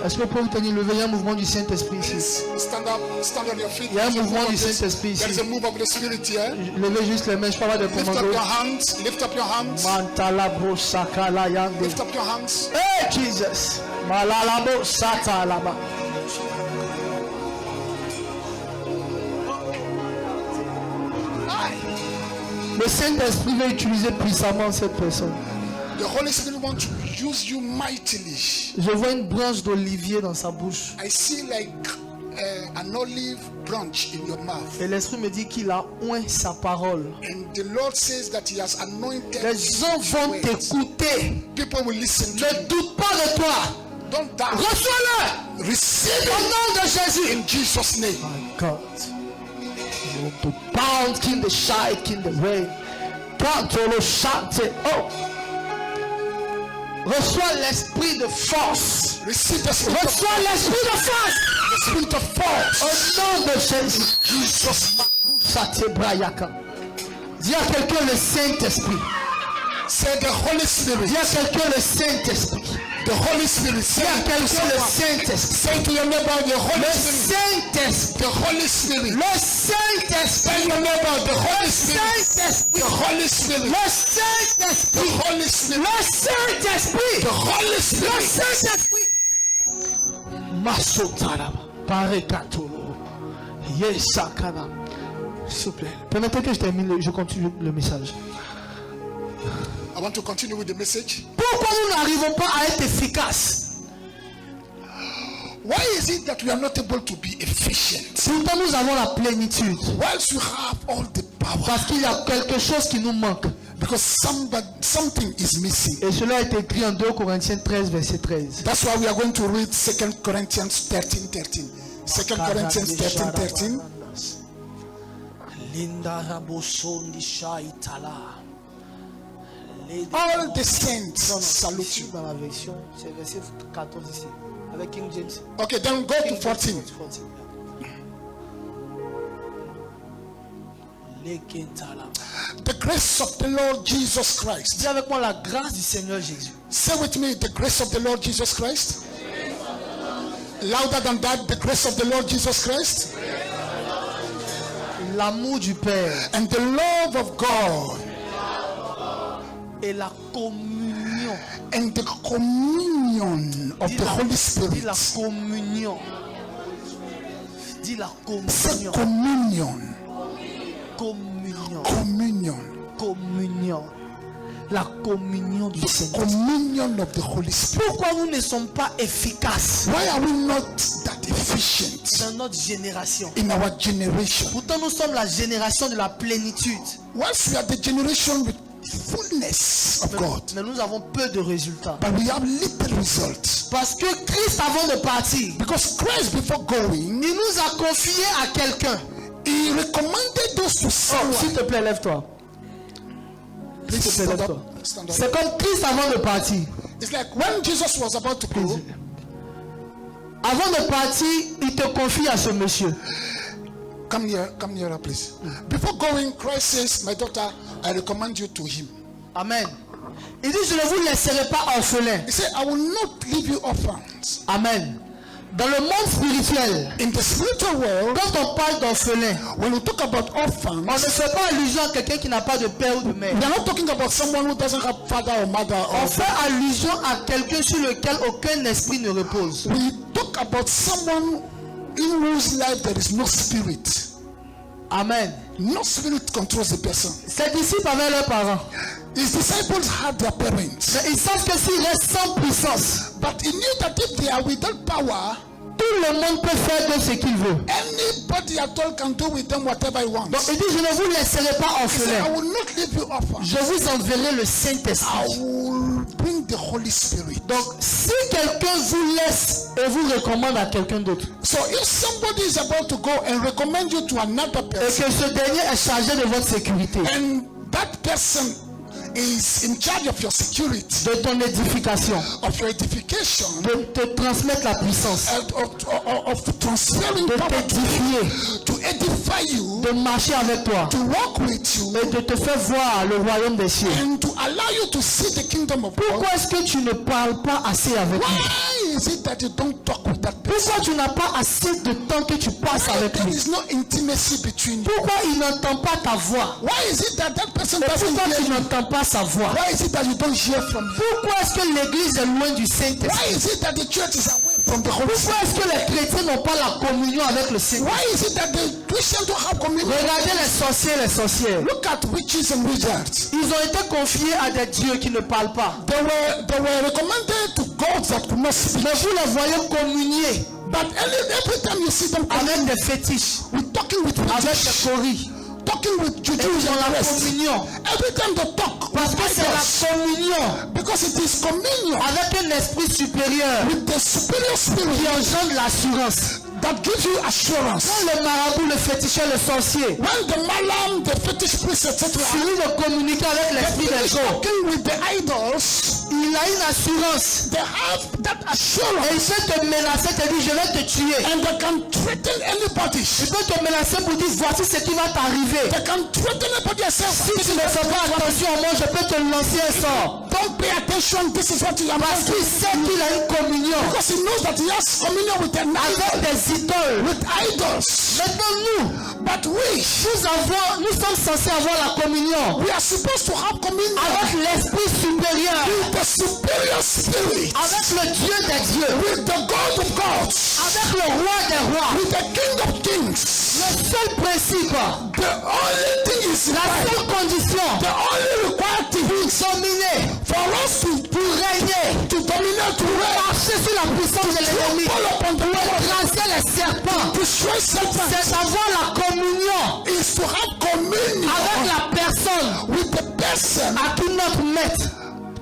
Est-ce que vous pouvez vous tenir levé, il y a un mouvement du Saint-Esprit ici. Stand on your feet. Il y a un mouvement du Saint-Esprit There is ici. a move of the Spirit here. Levez juste les mains, je parle de Lift up commando. your hands. Lift up your hands. Mantala brosakala yande. Lift up your hands. Hey Jesus. Malalabo sata laba. Le Saint-Esprit va utiliser puissamment cette personne. The Holy Spirit wants to use you mightily. Je vois une branche d'olivier dans sa bouche. I see like an olive branch in your mouth. Et l'Esprit me dit qu'il a oint sa parole. And the Lord says that He has anointed Les gens His vont words. t'écouter. People will listen to Ne you. doute pas de toi. Don't doubt. Reçois-le. Receive Au it nom de Jésus. in Jesus' name. My God. To bound in the shike in the rain. Pantolo chante. Oh. Reçois l'esprit de force. Receive the spirit of, Reçois l'esprit de force. the spirit of force. Au nom de Jésus. Jesus. Satebrayaka. Dis à quelqu'un le Saint-Esprit. Say the Holy Spirit. Dis à quelqu'un le Saint-Esprit. The Holy Spirit. Dis Say à to quelqu'un le someone. Saint-Esprit. Say to your neighbor the Holy Le Spirit. Saint-Esprit. The Holy Spirit. Le Saint-Esprit. Tell your neighbor the Holy Le Spirit. Saint-Esprit. The Holy Spirit. Le Saint-Esprit. The Holy Spirit. Le Saint-Esprit. The Holy Le Spirit. Saint-Esprit. Masotara. Parekatolo. Yesakana. S'il vous plaît. Permettez que je termine, je continue le message. I want to continue with the message. Pourquoi nous n'arrivons pas à être efficaces? Why is it that we are not able to be efficient? Pourtant nous avons la plénitude. Whilst you have all the power, Parce qu'il y a quelque chose qui nous manque. because something is missing. Et cela est écrit en 2 Corinthiens 13, verset 13. That's why we are going to read 2 Corinthians 13:13. 2 Corinthians 13:13. All the saints salute you. Dans la version, c'est verset 14 ici. Avec King James. Okay, then go to 14. The grace of the Lord Jesus Christ. Dis avec moi la grâce du Seigneur Jésus. Say with me, the grace of the Lord Jesus Christ. Louder than that, the grace of the Lord Jesus Christ. L'amour du Père And the love of God. et la communion. And the communion of Dis the Holy dis la Spirit. communion. Dis la Say communion. communion. Communion. Communion. Communion. La communion du The Seigneur. communion of the Holy Spirit. Pourquoi nous ne sommes pas efficaces Why are we not that efficient dans notre génération? in our generation? Pourtant nous sommes la génération de la plénitude. Once we are the generation with fullness of God. Mais nous avons peu de résultats. But we have little results. Parce que Christ, avant de partir, Because Christ, before going, il nous a confié à quelqu'un. he recommended those to Oh, someone. s'il te plaît, lève-toi. Please S'il te plaît, stand lève-toi. up. Stand up. C'est comme Christ avant de partir. It's like when Jesus was about to go, Avant de partir, il te confie à ce monsieur. come here, please. Before going, Christ says, my daughter, I recommend you to him. Amen. Il dit, je ne vous laisserai pas orphelin. He said, I will not leave you orphans. Amen. Dans le monde spirituel, In the spiritual world, quand on parle d'orphelin, when we talk about on ne orphans, fait pas allusion à quelqu'un qui n'a pas de père ou de mère. we are not talking about someone who doesn't have father or mother. On fait allusion à quelqu'un sur lequel aucun esprit ne repose. We talk about someone in whose life there is no spirit. Amen. No spirit controls the person. Ses disciples avaient leurs parents. His disciples had their parents. Mais ils savent que s'ils restent sans puissance, But he knew that if they are without power, tout le monde peut faire de ce qu'il veut. anybody at all can do with them whatever he wants. Donc il dit, je ne vous laisserai pas He said, I orphelin. will not leave you orphan. Je vous enverrai le I Saint-Esprit. will bring the Holy Spirit. Donc si quelqu'un vous laisse et vous recommande à quelqu'un d'autre, So if somebody is about to go and recommend you to another et person, que ce dernier est chargé de votre sécurité, and that person is in charge of your security, de ton édification, of your edification, de te transmettre la puissance, and of transferring de power t'édifier, to edify you, de marcher avec toi to walk with you, et de te faire voir le royaume des cieux. and to allow you to see the kingdom of God. Pourquoi est-ce que tu ne parles pas assez avec lui? Why is it that you don't talk with that person? Pourquoi tu n'as pas assez de temps que tu passes Why avec there lui? is no intimacy between you? Pourquoi il n'entend pas ta voix? Why is it that person Et doesn't pourquoi hear tu you? n'entends pas sa voix? Why is it that you don't hear from him? Pourquoi est-ce que l'église est loin du Saint-Esprit? Why is it that the church is away from the Holy Pourquoi Spirit? est-ce que les chrétiens n'ont pas la communion avec le Saint-Esprit? Why is it that the Christians don't have communion? Regardez les sorciers et les sorcières. Look at witches and wizards. Ils ont été confiés à des dieux qui ne parlent pas. They were recommended to gods that could not speak. Mais vous les voyez communier But every time you see them avec des fétiches, with talking with avec witches, des choris. talking with Et juju ils ont and la the rest. communion. Every time they talk Parce que with c'est idols, la communion because it is communion avec un esprit supérieur with the superior qui spirit engendre l'assurance. that gives you assurance. Quand le marabout, le féticheur, le sorcier When the malam, the fetish priest, etc., finit de communiquer avec l'esprit des finish gens, talking with the idols, il a une assurance. they have that Et il assurance, peut te menacer, te dire je vais te tuer. and they can threaten anybody. Il peut te menacer pour dire voici ce qui va t'arriver. They can threaten anybody and say, Si tu ne fais pas attention à moi, je peux te lancer un sort. don't pay attention, this is what you are Parce qu'il sait qu'il a une communion because he knows that he has communion with an avec idol, des idoles. with idols. Maintenant nous, But nous sommes censés avoir la communion we are supposed to have communion avec l'esprit supérieur, with the superior spirit, avec le Dieu des dieux, with the God of gods, avec le roi des rois. with the King of kings. Le seul principe, The only thing is la right. seule condition The only required thing pour dominer, for us pour régner, to dominate, to reign, marcher sur la puissance de l'ennemi, fall upon the world, tracer les serpents, destroy Satan, c'est d'avoir la communion is to have communion avec la personne with the person à qui notre maître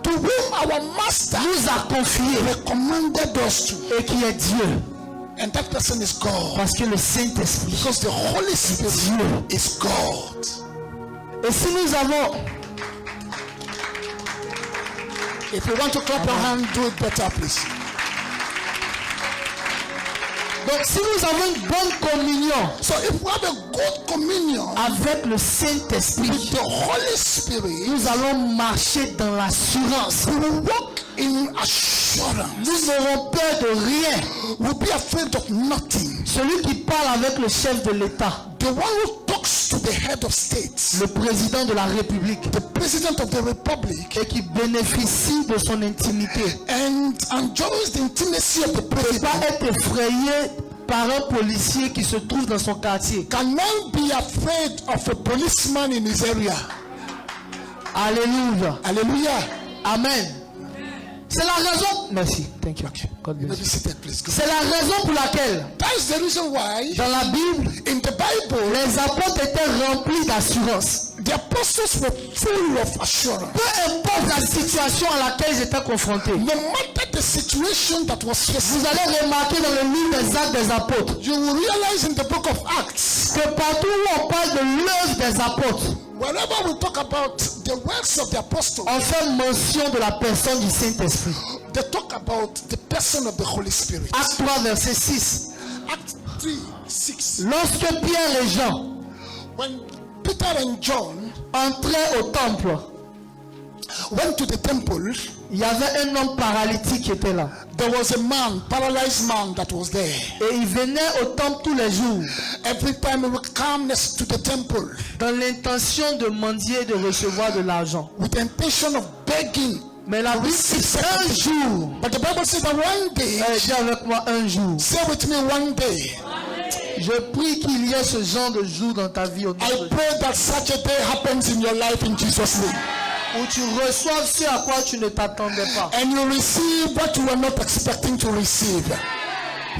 to whom our master nous a confié recommended us to. et qui est Dieu. And that person is God. Parce que le Saint-Esprit, Because the Holy Spirit is God. et si nous avons, If you want to clap your hand, do it better, please. donc si nous avons une bonne communion So if we have a good communion avec le Saint-Esprit, with the Holy Spirit, nous allons marcher dans l'assurance. we will walk in assurance. Nous n'aurons peur de rien. We'll be afraid of nothing. Celui qui parle avec le chef de l'État, The one who talks to the head of state, le président de la République, the president of the republic, et qui bénéficie de son intimité, and enjoys the intimacy of the ne peut president, pas être effrayé par un policier qui se trouve dans son quartier. cannot be afraid of a policeman in his area. Alléluia. Hallelujah. Amen. C'est la raison. Merci. Thank you. God You may bless be you. seated, please. Go. C'est la raison pour laquelle, That's the reason why dans la Bible, in the Bible, les apôtres étaient remplis d'assurance. The apostles were full of assurance. Peu importe la situation à laquelle ils étaient confrontés. No matter the situation that was facing, Vous allez remarquer dans le livre des Actes des Apôtres you will realize in the book of Acts, que partout où on parle de l'œuvre des apôtres, wherever we talk about the works of the apostles, on fait mention de la personne du Saint-Esprit. they talk about the person of the Holy Spirit. Acte 3, verset 6. Acts 3:6. Lorsque Pierre et Jean When Peter and John entraient au temple, went to the temple, il y avait un homme paralytique qui était là. there was a man, paralyzed man, that was there. Et il venait au temple tous les jours Every time he would come next to the temple dans l'intention de mendier et de recevoir de l'argent. with the intention of begging. Mais la Bible dit un jour. But the Bible says that one day, Dis avec moi un jour. say with me, one day, Je prie qu'il y ait ce genre de jour dans ta vie au nom de I Jésus. pray that such a day happens in your life in Jesus' name. Où tu reçoives ce à quoi tu ne t'attendais pas. And you receive what you were not expecting to receive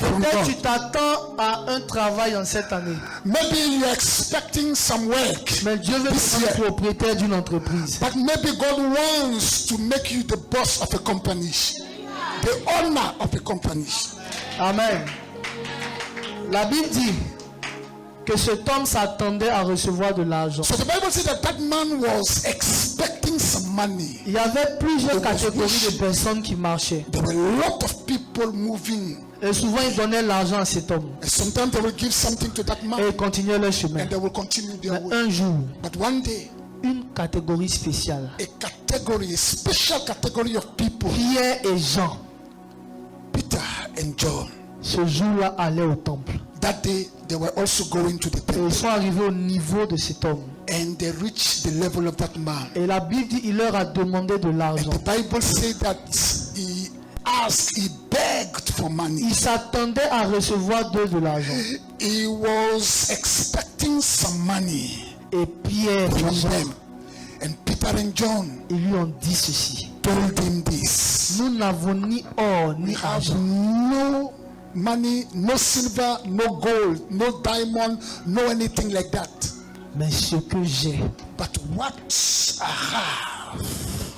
from Peut-être God. tu t'attends à un travail en cette année. Maybe you're expecting some work, Mais Dieu veut This te year. rendre propriétaire d'une entreprise. but maybe God wants to make you the boss of a company, the owner of a company. Amen. La Bible dit que cet homme s'attendait à recevoir de l'argent. So the Bible says that that man was expecting some money. Il y avait plusieurs catégories de personnes qui marchaient. There were a lot of people moving. Et souvent, ils donnaient l'argent à cet homme. And sometimes they will give something to that Et man ils continuaient leur chemin. and they will continue their Mais way. un jour, But one day, une catégorie spéciale, a category, a special category of people, Pierre et Jean, Peter and John, ce jour-là allaient au temple. that day they were also going to the Et temple ils sont arrivés au niveau de cet homme. and they reached the level of that man. Et la Bible dit il leur a demandé de l'argent. The Bible says that he asked, he begged for money. Il s'attendait à recevoir d'eux de l'argent. He was expecting some money Et Pierre et from Jean, them. And Peter and John ils lui ont dit ceci. told him this. Nous n'avons ni or ni We have argent. no money, no silver, no gold, no diamond, no anything like that. Mais ce que j'ai But what I have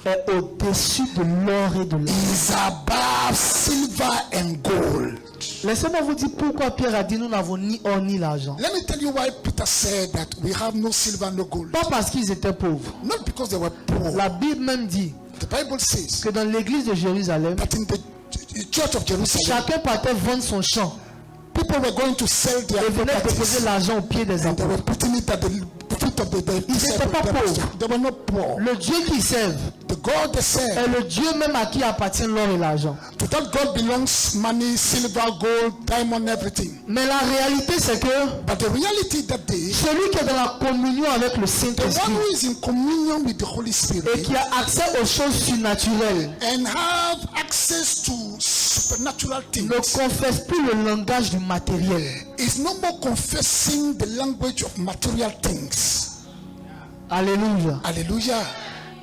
est au-dessus de l'or et de l'argent. is above silver and gold. Laissez-moi vous dire pourquoi Pierre a dit nous n'avons ni or ni l'argent. Let me tell you why Peter said that we have no silver, no gold. Pas parce qu'ils étaient pauvres. Not because they were poor. La Bible même dit The Bible says que dans l'église de Jérusalem, that in the church of Jerusalem, chacun partait vendre son champ people were going to sell their et venait déposer properties l'argent aux pieds des and they were apôtres. putting it at the feet of the Ils n'étaient pas pauvres. They were not poor. Le Dieu qu'ils servent The God they serve, est le Dieu même à qui appartient l'or et l'argent. to that God belongs money, silver, gold, diamond, everything. Mais la réalité c'est que But the reality that day, celui qui est dans la communion avec le the Saint-Esprit one who is in communion with the Holy et Spirit qui a accès aux choses surnaturelles and have access to supernatural ne things confesse plus le langage du matériel. is no more confessing the language of material things. Alléluia. Hallelujah.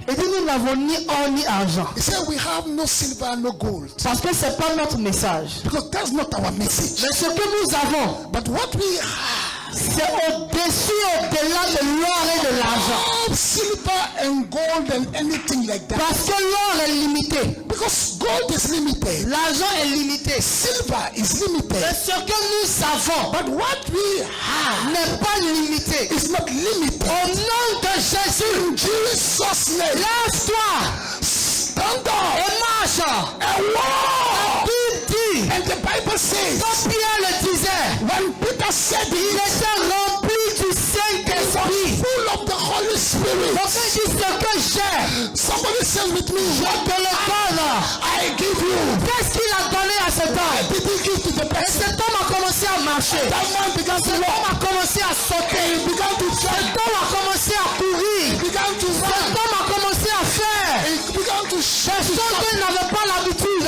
Et dit nous n'avons ni or ni argent. He said we have no silver, no gold. Parce que ce n'est pas notre message. Because that's not our message. Mais ce que nous avons, But what we have, c'est au-dessus, au-delà de l'or et de l'argent. silver and gold and anything like that. Parce que l'or est limité. Because gold is limited. L'argent est limité. Silver is limited. Mais ce que nous avons But what we have n'est pas limité. is not limited. Au nom de Jésus, In Jesus' name, lève-toi stand up et marche. and walk. Bible dit, And the Bible says, quand Pierre le disait, when Peter said il it, était rempli du he was Saint-Esprit. full of the Holy Spirit. Donc il dit ce que j'ai, Somebody says with me, je what te le donne. I give you, Qu'est-ce qu'il a donné à cet homme? did he give to the Et person? cet homme a commencé à marcher. That man began to Cet homme walk. a commencé à sauter. He began to Cet jump. homme a commencé à courir. He began to Cet run. homme a commencé à faire He began to des shout. choses dont il n'avait pas l'habitude.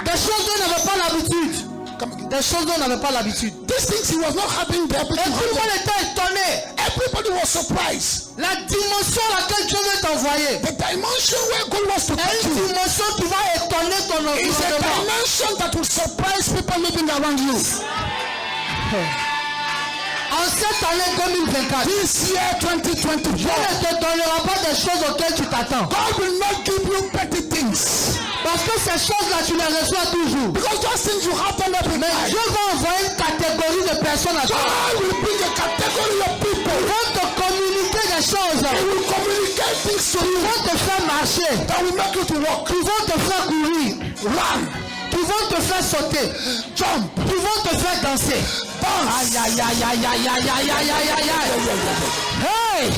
Des choses dont il n'avait pas l'habitude. Come again. Des choses dont il n'avait pas l'habitude. These things he was not having the Et ability tout le to monde handle. était étonné. Everybody was surprised. La dimension à laquelle Dieu veut t'envoyer The dimension where God wants to est take une you dimension qui va étonner ton is a environnement. dimension that will surprise people living around you. En cette année 2024, this year 2024, Dieu ne te donnera pas des choses auxquelles tu t'attends. God will not give you petty things. Parce que ces choses-là, tu les reçois toujours. Because those things you happen every Mais time. Dieu va envoyer une catégorie de personnes à toi. God will bring a category of people. Ils vont te communiquer des choses. He will communicate things to Ils you vont te faire marcher. that will make you to walk, Ils vont te faire courir. run, Ils vont te faire sauter. jump, Ils vont te faire danser. dance. Aïe, aïe, aïe, aïe, aïe, aïe, aïe, aïe, aïe, aïe. Hey!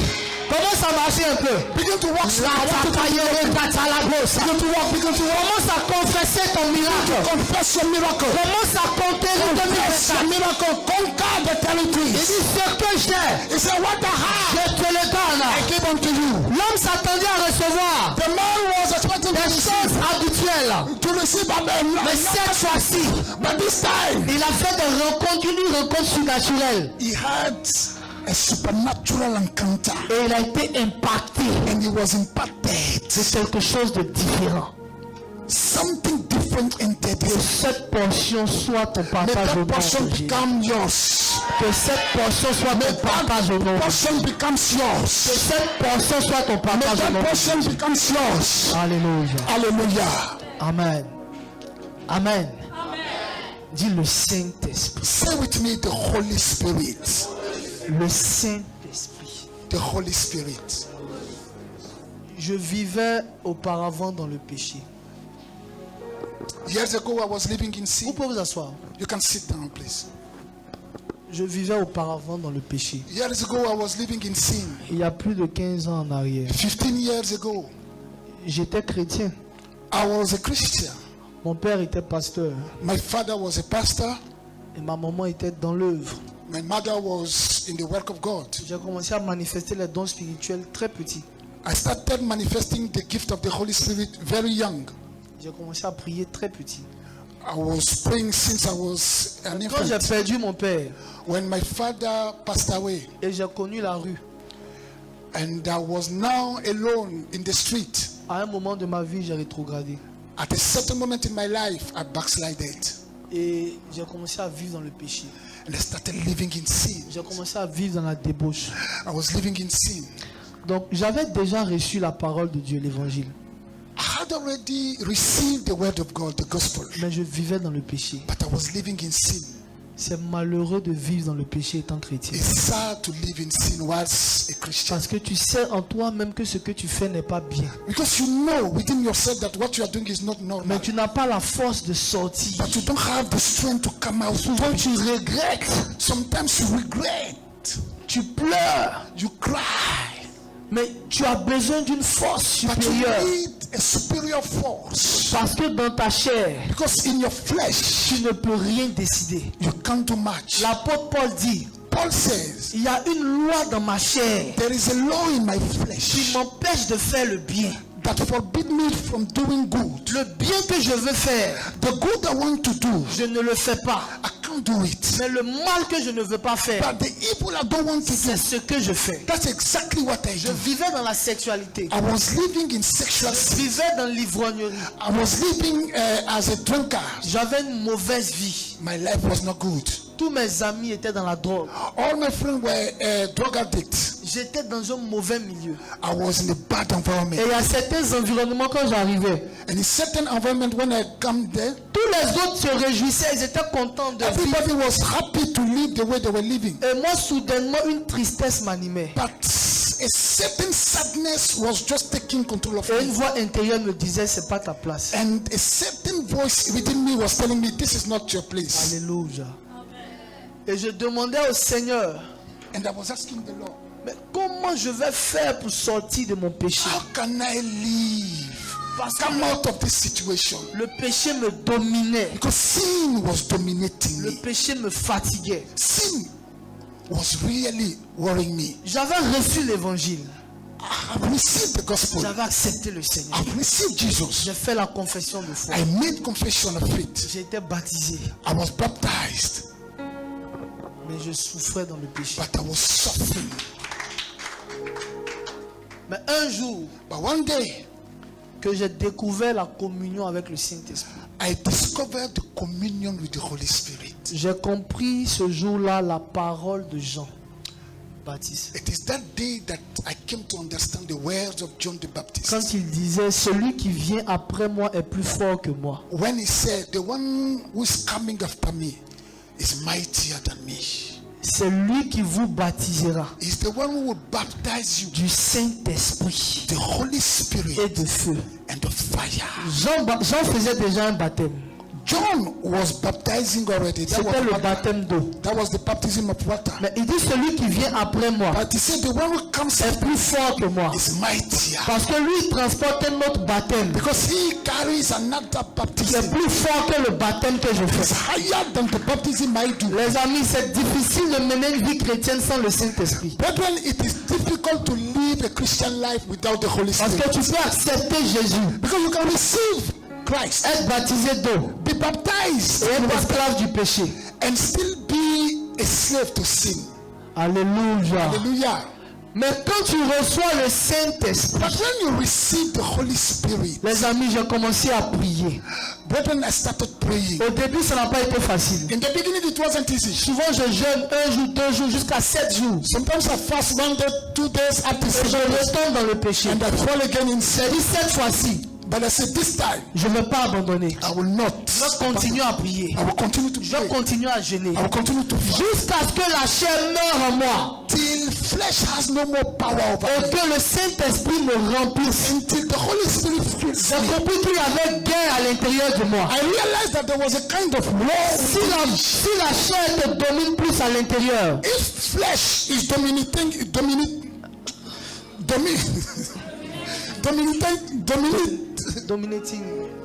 Commence à marcher un peu. Begin to walk. La tapaillere katalabos. Begin to walk. Begin to walk. Commence à confesser ton miracle. Confess your miracle. Commence à compter le Confess your 2024. miracle. Conquer the Il territories. dit ce que j'ai, He said, what the heart je te le donne. I give unto you. L'homme s'attendait à recevoir The man was expecting des choses habituelles. to receive a man. Mais cette fois-ci, But this time, il a fait des rencontres, une rencontre surnaturelle. he had a supernatural encounter. Et il a été impacté And he was impacted. de quelque chose de différent. Something different entered Que him. cette portion soit ton May partage au nom that portion de Jésus. become yours. Que cette portion soit ton partage au nom de Jésus. Portion becomes Que yours. cette portion soit ton May partage au that nom de Jésus. portion becomes yours. Alléluia. Hallelujah. Amen. Amen. Dis le Saint-Esprit. Say with me the Holy Spirit. Le Saint-Esprit. The Holy Spirit. Je vivais auparavant dans le péché. Years ago, I was living in Vous sin. pouvez vous asseoir. You can sit down, please. Je vivais auparavant dans le péché. Years ago, I was living in sin. Il y a plus de 15 ans en arrière. 15 years ago, J'étais chrétien. I was a Christian. Mon père était pasteur. My father was a pastor. Et ma maman était dans l'œuvre. My mother was in the work of God. J'ai commencé à manifester les dons spirituels très petits. I started manifesting the gift of the Holy Spirit very young. J'ai commencé à prier très petit. I was praying since I was an Quand j'ai infant. perdu mon père When my father passed away, et j'ai connu la rue, and I was now alone in the street, à un moment de ma vie, j'ai rétrogradé. at a certain moment in my life, I backslided. Et j'ai commencé à vivre dans le péché. And I started living in sin. J'ai commencé à vivre dans la débauche. I was living in sin. Donc j'avais déjà reçu la parole de Dieu, l'évangile. I had already received the word of God, the gospel, Mais je vivais dans le péché. but I was living in sin. C'est malheureux de vivre dans le péché étant chrétien. It's sad to live in sin whilst a Christian. Parce que tu sais en toi-même que ce que tu fais n'est pas bien. Because you know within yourself that what you are doing is not Mais normal. tu n'as pas la force de sortir. But you don't have the strength to come out. Souvent tu regrettes, Sometimes you regret. tu pleures. You cry. Mais tu as besoin d'une force But supérieure. you need a superior force. Parce que dans ta chair, Because in your flesh, tu ne peux rien décider. you can't do much. L'apôtre Paul dit, Paul says, il y a une loi dans ma chair there is a law in my qui flesh m'empêche de faire le bien. that forbid me from doing good. Le bien que je veux faire, The good I want to do, je ne le fais pas. I can't do it. Mais le mal que je ne veux pas faire, But the evil I don't want to c'est do, ce que je fais. that's exactly what I Je do. vivais dans la sexualité. I was living in sexual Je sin. vivais dans l'ivrognerie. I was living as a drunkard. J'avais une mauvaise vie. My life was not good. Tous mes amis étaient dans la drogue. All my friends were drug addicts. J'étais dans un mauvais milieu. I was in a bad environment. Et il y a certains environnements quand j'arrivais, And in certain environment, when I come there, tous les autres se réjouissaient, ils étaient contents de vivre. everybody was happy to live the way they were living. Et moi, soudainement, une tristesse m'animait. But a certain sadness was just taking control of Et une me. voix intérieure me disait, c'est pas ta place. And a certain voice within me was telling me, this is not your place. Alléluia. Et je demandais au Seigneur, And I was asking the Lord, mais comment je vais faire pour sortir de mon péché? how can I live? Parce Come que out of this situation. le péché me dominait. Because sin was dominating Le me. péché me fatiguait. Sin was really worrying me. J'avais reçu l'évangile. I've received the gospel. J'avais accepté le Seigneur. I've received Jesus. J'ai fait la confession de foi. I made confession of faith. J'ai été baptisé. I was baptized, Mais je souffrais dans le péché. but I was suffering. Mais un jour But one day, que j'ai découvert la communion avec le Saint-Esprit, I discovered the communion with the Holy Spirit. J'ai compris ce jour-là la parole de Jean Baptiste. It is that day that I came to understand the words of John the Baptist. Quand il disait, celui qui vient après moi est plus fort que moi. When he said, the one who is coming after me is mightier than me. C'est lui qui vous baptisera He's the one who will baptize you du Saint-Esprit the Holy Spirit et de feu. and of fire. Jean faisait déjà un baptême. John was baptizing already. C'était le baptême d'eau. That was the baptism of water. Mais il dit, celui qui vient après moi But he said the one who comes est after plus fort que moi. is mightier. Parce que lui, il transporte un autre baptême Because he carries another qui est baptism. plus fort que le baptême que je It's fais. higher than the baptism I do. Les amis, c'est difficile de mener une vie chrétienne sans le Saint-Esprit. Brethren, it is difficult to live a Christian life without the Holy Parce que Spirit. tu peux accepter Jésus, Because you can receive Christ, être baptisé d'eau be baptized, et être esclave du péché. and still be a slave to sin. Alléluia. Hallelujah. Mais quand tu reçois le Saint-Esprit, But when you receive the Holy Spirit, les amis, j'ai commencé à prier. brethren, I started praying. Au début, ça n'a pas été facile. In the beginning, it wasn't easy. Souvent, je jeûne 1 jour, 2 jours, jusqu'à 7 jours. Sometimes I fast 1 day, 2 days, up to Et 7 je days, retombe dans le péché. and I fall again in J'ai sin. dit cette fois-ci, But I said, this time, je ne vais pas abandonner. I will not. Je continue à prier. I will continue to Je pray. continue à jeûner. I will continue to fast. Jusqu'à ce que la chair meure en moi. Till flesh has no more power over Et me. que le Saint-Esprit me remplisse. Until the Holy Spirit fills J'ai me. compris qu'il y avait guerre à l'intérieur de moi. I realized that there was a kind of war. Si la chair te domine plus à l'intérieur, If flesh is dominating.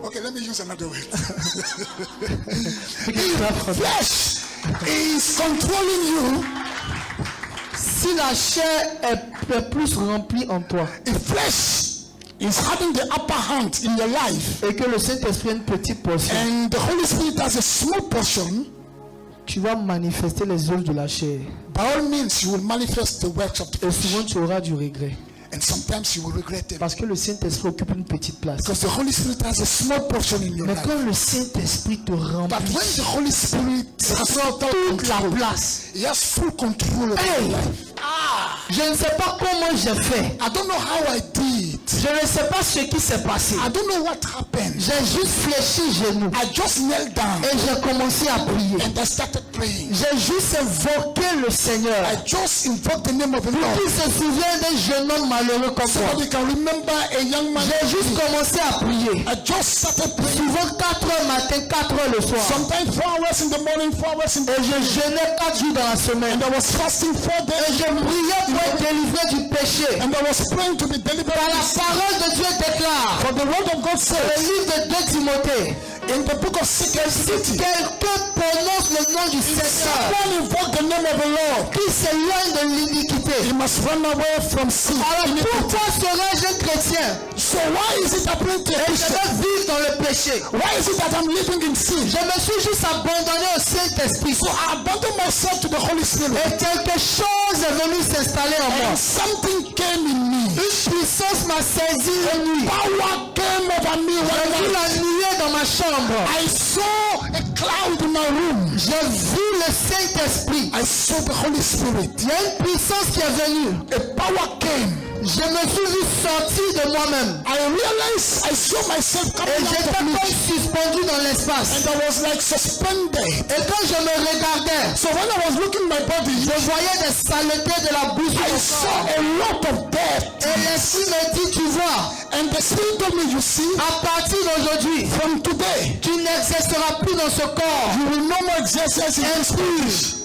okay, let me use another word. Si Flesh is controlling you. la chair est plus remplie en toi If flesh is having the upper hand in your life, et que le Saint-Esprit a une petite portion, and the Holy Spirit has a small portion, tu vas manifester les œuvres de la chair. by all means you will manifest the works of the Et flesh. souvent tu auras du regret. And sometimes you will regret them. Parce que le Saint-Esprit occupe une petite place. Because the Holy Spirit has a small portion in your Mais life. quand le Saint-Esprit te But when remplit, the Holy Spirit has total toute la control, place. He has full control of Hey! your life. Je ne sais pas comment j'ai fait. I don't know how I did. Je ne sais pas ce qui s'est passé. I don't know what happened. J'ai juste fléchi genoux I just knelt down et j'ai commencé à prier. and I started praying. J'ai juste invoqué le Seigneur. I just invoked the name of the Pour Lord. qu'il se souvienne d'un jeune homme malheureux comme So moi. that you can remember a young man. J'ai juste commencé à prier. I just started praying. Souvent 4 heures matin, 4 heures le soir. Sometimes 4 hours in the morning, 4 hours in the Et je jeûnais 4 jours dans la semaine. And I was fasting 4 Et days. je priais pour être délivré du péché. And I was praying to be delivered. Car la parole de Dieu déclare, For the word of God le says livre de 2 Timothée, in the book of 2 Timothy, quelqu'un prononce le nom du Seigneur someone invoke the name of the Lord, qui s'éloigne de l'iniquité. he must run away from sin. Alors pourquoi serais-je un chrétien So why is it happening to et je Christians? vais vivre dans le péché? Why is it that I'm living in sin? Je me suis juste abandonné au Saint-Esprit. So I abandon myself to the Holy Spirit. Et quelque chose est venu s'installer en moi. And something came in me. Une puissance m'a saisi une nuit. Power came over me J'ai one vu night. la nuée dans ma chambre. I saw a cloud in my room. J'ai vu le Saint-Esprit. I saw the Holy Spirit. Il y a une puissance qui est venue. A power came. Je me suis vu sortir de moi-même. I realized I saw myself Et coming out j'étais of me. comme suspendu dans l'espace. And I was like suspended. Et quand je me regardais, So when I was looking at my body, je voyais des saletés de la bouche. I saw a lot of death. Et l'Esprit me dit, tu vois, And the Spirit told me, you see, à partir d'aujourd'hui, from today, tu n'exerceras plus dans ce corps you will no more exercise in this body,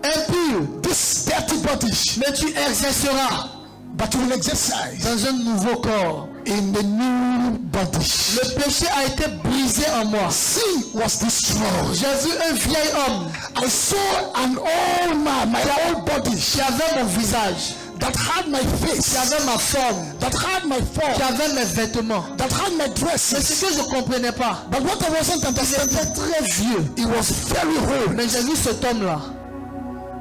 impur, this dirty body, mais tu exerceras but you will exercise dans un nouveau corps. in a new body. Le péché a été brisé en moi. Sin was destroyed. J'ai vu un vieil homme I saw an old man, my old body, qui avait mon visage, that had my qui face, avait ma forme, that had my qui form, avait mes vêtements. that had my Mais dresses. ce que je ne comprenais pas, But what I wasn't il était understanding, très vieux. he was very old. Mais j'ai vu cet homme-là.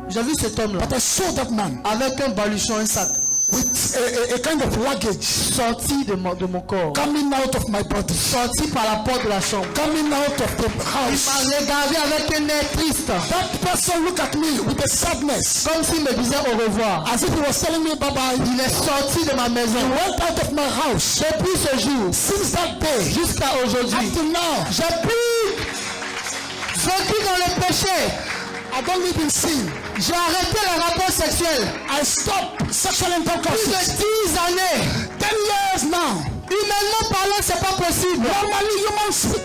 J'ai vu cet homme-là But I saw that man avec un baluchon, un sac. with a kind of luggage sorti de mon corps, coming out of my body, sorti par la porte de la chambre. coming out of the Il m'a house. regardé avec un air triste, That person looked at me with a sadness, comme s'il me disait au revoir. as if he was telling me bye bye. Il est sorti de ma maison. He went out of my house. Depuis ce jour Since that day, jusqu'à aujourd'hui, up to now, j'ai plus vécu dans le péché. I don't live in sin. J'ai arrêté les rapports sexuels. I stopped sexual Plus intercourse. de 10 années. 10 years now. Humainement parlant, c'est pas possible. Normally,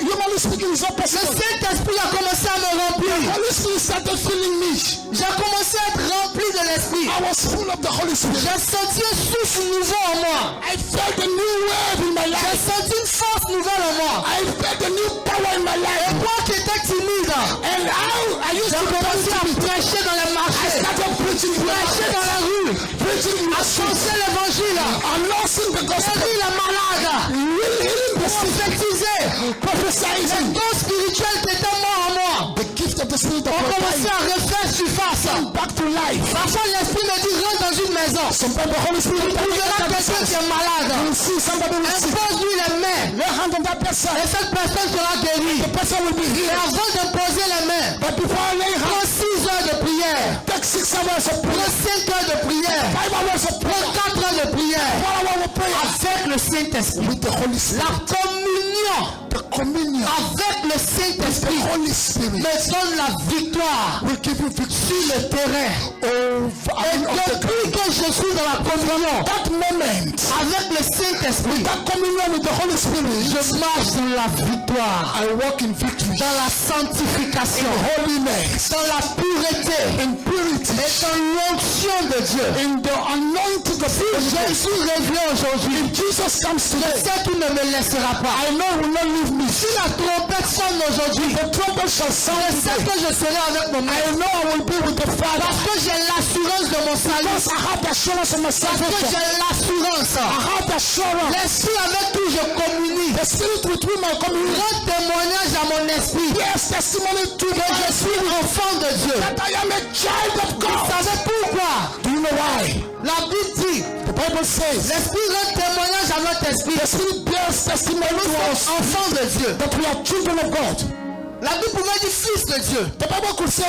humanly speaking, it's not Le possible. Saint-Esprit a commencé à me remplir. Holy Spirit started filling me. J'ai commencé à être rempli de l'Esprit. I was full of the Holy Spirit. J'ai senti un souffle nouveau en moi. I felt a new wave in my J'ai life. senti une force nouvelle en moi. I felt a new power in my Et life. moi qui étais timide, And I used j'ai to commencé à prêcher dans les I marchés, started preaching prêcher dans la rue, preaching in the street, annoncer l'évangile, announcing the gospel, guérir les malades, healing the sick, prophétiser. Les prophesying. dons spirituels qui étaient morts en moi The gift of the Spirit of ont God commencé à refaire surface. back to life. Parfois l'Esprit me dit rentre dans une maison. Sometimes the Holy Spirit Tu verras quelqu'un qui est malade. you see somebody who is sick. Impose-lui les mains. Lay hand on that person. Et cette personne sera guérie. The person will be Et healed. avant de poser les mains, But before I lay prends hands, 6 heures de prière. take 6 hours of prayer, Prends 5 heures de prière. 5 hours of Prends prayer, 4 heures de prière. 4 hours of prayer Avec le Saint-Esprit. with the Holy Spirit. La communion The communion avec le with the Saint-Esprit Holy Spirit me donne la victoire will give you victory sur le terrain. Et depuis que je suis dans la communion that moment. avec le Saint-Esprit, That communion with the Holy Spirit, je marche dans la victoire, I walk in victory, dans la sanctification, holiness, dans la pureté in purity, et dans l'onction de Dieu. in the anointing of Jesus. Jésus revient aujourd'hui. Jesus comes Je today. sais qu'il ne me laissera pas. I know he will not leave me. Si la trompette sonne aujourd'hui, The trumpet shall sound je sais today. que je serai avec mon I maître. know I will be with the Father. Parce que j'ai l'assurance de mon salut. Because I have the assurance of my Parce que salvation. j'ai l'assurance. I have the assurance. L'esprit avec qui je communie The Spirit with whom I communicate. rend témoignage à mon esprit Yes, testimony to que my je suis enfant de Dieu. that I am a child of Vous God. savez pourquoi? Do you know why? La Bible dit, The Bible says l'esprit rend témoignage à notre esprit. the Spirit bears testimony Nous to sommes us enfants de Dieu. that we are children of God. La Bible pouvait dire fils de Dieu. The Bible could say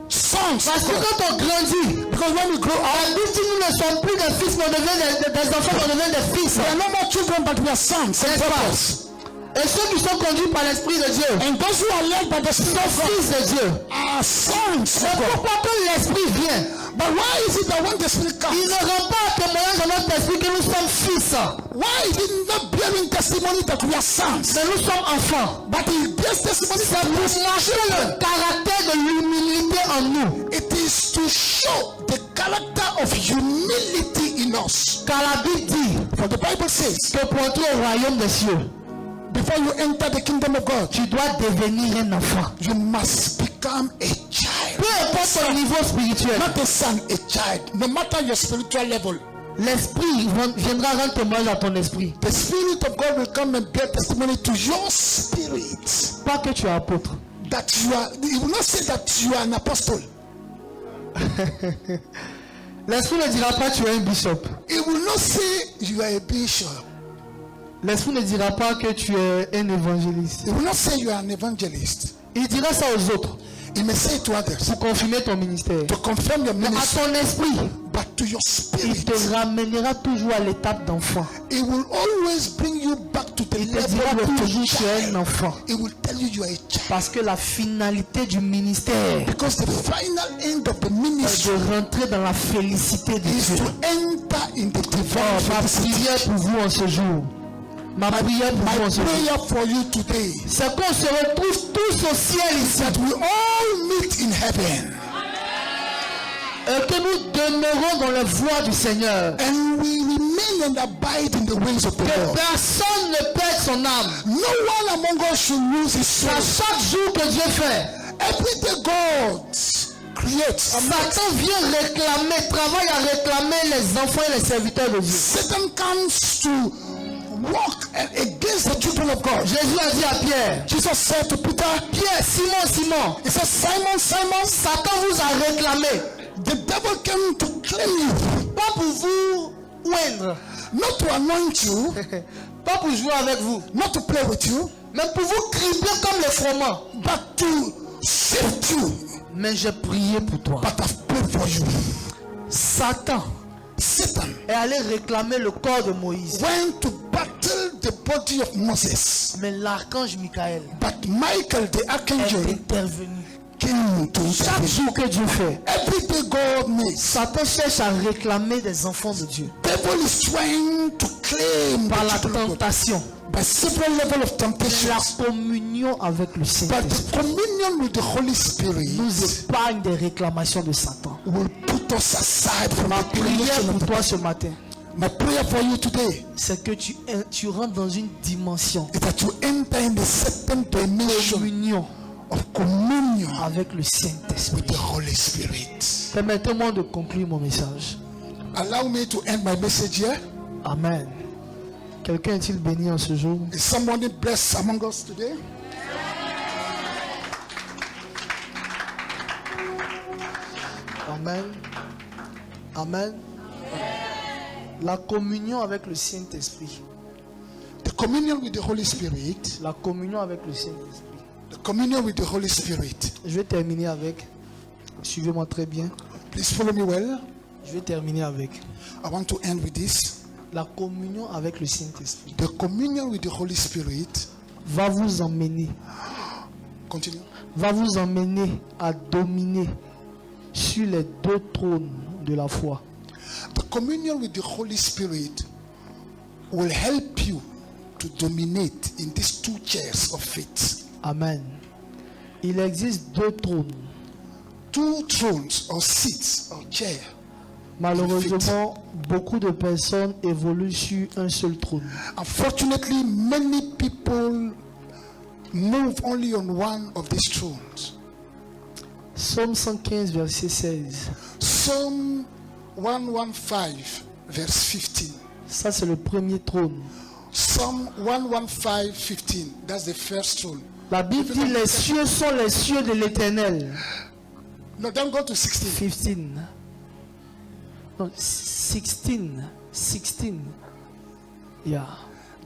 sons Parce of que God. quand on grandit, Because when we grow up, la Bible dit nous ne sommes plus des fils, mais on devient des enfants, on devient des fils. we are no more children, but we are sons and N'est-ce pas? daughters. Et ceux qui sont conduits par l'Esprit de Dieu, And those who are led by the Spirit of God fils de Dieu. are sons Mais of God. pourquoi quand l'Esprit vient, But why is it that when the Spirit il comes, ne rend pas témoignage à notre esprit que nous sommes fils, why is it not bearing testimony that we are sons? mais nous sommes enfants? But it bears testimony C'est that pour we are montrer le children. caractère de l'humilité en nous. It is to show the character of humility in us. Car la Bible dit For the Bible says, que pour entrer au royaume des cieux, before you enter the kingdom of God, tu dois devenir un enfant. you must become a child. Peu importe ton niveau spirituel, Not a son, a child. No matter your spiritual level, l'Esprit viendra rendre témoignage à ton esprit. the Spirit of God will come and bear testimony to your spirit Pas que tu es apôtre. that you are. He will not say that you are an apostle. L'Esprit ne dira pas tu es un bishop. He will not say you are a bishop. L'Esprit ne dira pas que tu es un évangéliste. He will not say you are an evangelist. Il dira ça aux autres He may say it to others pour confirmer ton ministère. to confirm your Mais à ministry, ton esprit, but to your il spirit, te ramènera toujours à l'étape d'enfant. He will always bring you back to the Il te level dira of toujours a tu es un child. enfant. He will tell you you are a child. Parce que la finalité du ministère Because the final end of the est ministry de rentrer dans la félicité de is Dieu. to enter in the divine Ma felicity. prière pour vous en ce jour. Ma prière pour vous en My ce jour. prayer for you today C'est qu'on se retrouve tous au ciel is ici. that we all meet in heaven Et que nous demeurons dans la voie du Seigneur. and we remain and abide in the ways of the Que Lord. personne ne perde son âme. No one among us should lose his À soul. chaque jour que Dieu fait, Every day God creates. Satan vient réclamer, travaille à réclamer les enfants et les serviteurs de Dieu. Satan comes to walk against the children of God. Jésus a dit à Pierre, Jesus said to Peter, Pierre, Simon, Simon, he said, Simon, Simon, Satan vous a réclamé. the devil came to claim you. Pas pour vous oindre. not to anoint you, Pas pour jouer avec vous, not to play with you, mais pour vous cribler comme les froment. but to sift you. Mais j'ai prié pour toi. But I've prayed for you. Satan Satan est allé réclamer le corps de Moïse. went to battle the body of Moses, Mais l'archange Michael but Michael the est archangel intervenu. came to Chaque intervene. jour que Dieu fait, Every day God makes. Satan cherche à réclamer des enfants de Dieu Devil is trying to claim par la the children of God tentation, by several levels of la temptations. communion avec le But Saint-Esprit the communion with the Holy Spirit nous épargne des réclamations de Satan. will put us aside from Ma the prière creation pour of toi ce matin, My prayer for you today c'est que tu rentres dans une dimension is that you enter in the certain de dimension communion of communion avec le with Saint-Esprit. the Holy Spirit. Permettez-moi de conclure mon message. Allow me to end my message here. Amen. Quelqu'un est-il béni en ce jour? Is somebody blessed among us today? Amen. Amen. La communion avec le Saint-Esprit. The communion with the Holy Spirit. La communion avec le Saint-Esprit. The communion with the Holy Spirit. Je vais terminer avec. Suivez-moi très bien. Please follow me well. Je vais terminer avec. I want to end with this. La communion avec le Saint-Esprit The communion with the Holy Spirit. va vous emmener, Continue. va vous emmener à dominer sur les deux trônes de la foi. The communion with the Holy Spirit will help you to dominate in these two chairs of faith. Amen. Il existe deux trônes. Two thrones or seats or chairs. Malheureusement, beaucoup de personnes évoluent sur un seul trône. Unfortunately, many people move only on one of these thrones. Psaume 115, verset 16. Psalm 115, verse 15. Ça, c'est le premier trône. Psalm 115, 15. That's the first throne. La Bible dit les cieux sont les cieux de l'Éternel. No, don't go to 16. 15. No, 16. 16. Yeah.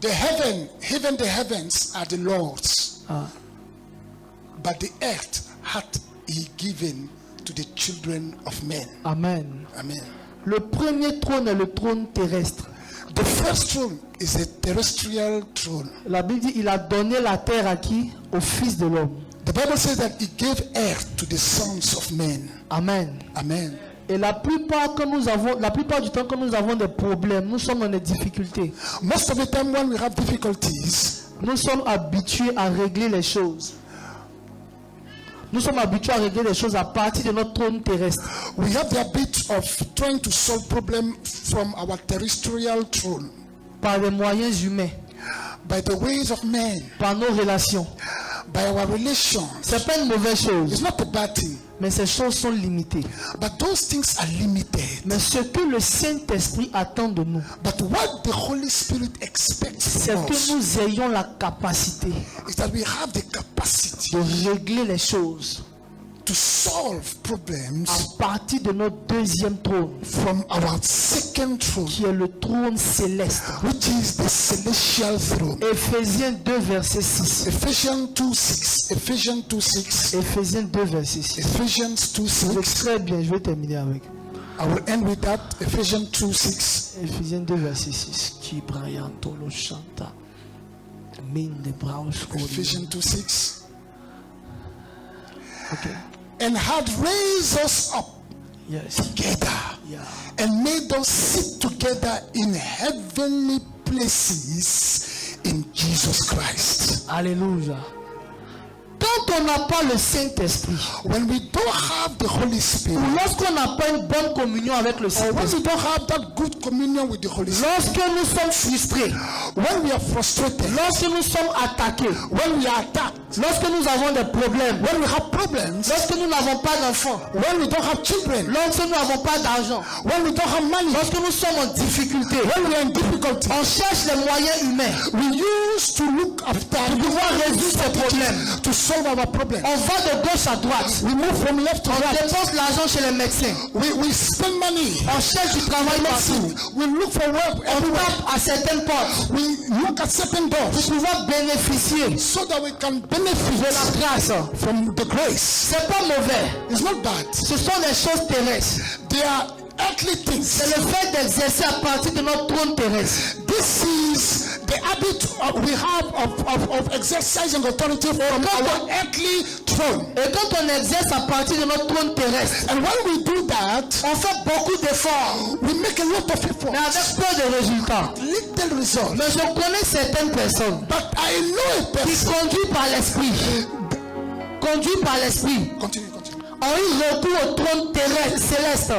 The heaven, the heavens are the Lord's, Ah. but the earth hath he given to the children of men. Amen. Amen. Le premier trône est le trône terrestre. The first throne is a terrestrial throne. La Bible dit il a donné la terre à qui? Au Fils de l'homme. The Bible says that he gave earth to the sons of men. Amen. Amen. Et la plupart du temps que nous avons des problèmes, nous sommes dans des difficultés. Most of the time when we have difficulties, Nous sommes habitués à régler les choses. Nous sommes habitués à régler les choses à partir de notre trône terrestre. we have the habit of trying to solve problems from our terrestrial throne Par les moyens humains, by the ways of men, par nos relations. by our relations. C'est pas une mauvaise chose, It's not a bad thing, mais ces choses sont limitées. but those things are limited. Mais ce que le Saint-Esprit attend de nous, But what the Holy Spirit expects c'est from que us nous ayons la capacité is that we have the capacity de régler les choses to solve problems à partir de notre deuxième trône, from our second throne, qui est le trône céleste. which is the celestial throne. Éphésiens 2, verset 6. Ephesians 2:6. Ephesians 2:6. Éphésiens 2, verset 6. Ephesians C'est 2:6. très bien, je vais terminer avec. I will end with that. Ephesians 2:6. Éphésiens 2, verset 6. Qui brayanto lo chanta. Minde braos kodi. Ephesians 2:6. Ok. And had raised us up Yes. together Yeah. and made us sit together in heavenly places in Jesus Christ. Alléluia. Quand on n'a pas le Saint-Esprit, When we don't have the Holy Spirit, ou lorsqu'on n'a pas une bonne communion avec le or when we Saint-Esprit, don't have that good communion with the Holy Spirit, lorsque nous sommes frustrés, when we are frustrated, lorsque nous sommes attaqués, when we are attacked, lorsque nous avons des problèmes, when we have problems, lorsque nous n'avons pas d'enfants, when we don't have children, lorsque nous n'avons pas d'argent, when we don't have money, lorsque nous sommes en difficulté, when we are in difficulty, on cherche les moyens humains we used to look after pouvoir résoudre ces problèmes. to solve our problem. On va de gauche à droite. We move from left to On right. dépense l'argent chez les médecins. We spend money. On cherche du travail partout. We look for work On everywhere. tape à certaines portes We look at certain pour doors pouvoir bénéficier so that we can de benefit la grâce. from the grace. C'est pas mauvais. It's not bad. Ce sont des choses terrestres. They are earthly C'est things. le fait d'exercer à partir de notre trône terrestre. This is the habit we have of exercising authority from our earthly throne. Et quand on exerce à partir de notre trône terrestre, And when we do that, on fait beaucoup d'efforts, we make a lot of effort. mais avec peu de résultats. Little result. Mais je connais certaines personnes But I know a qui person. conduits par l'esprit, Continue. ont eu recours au trône terrestre, céleste.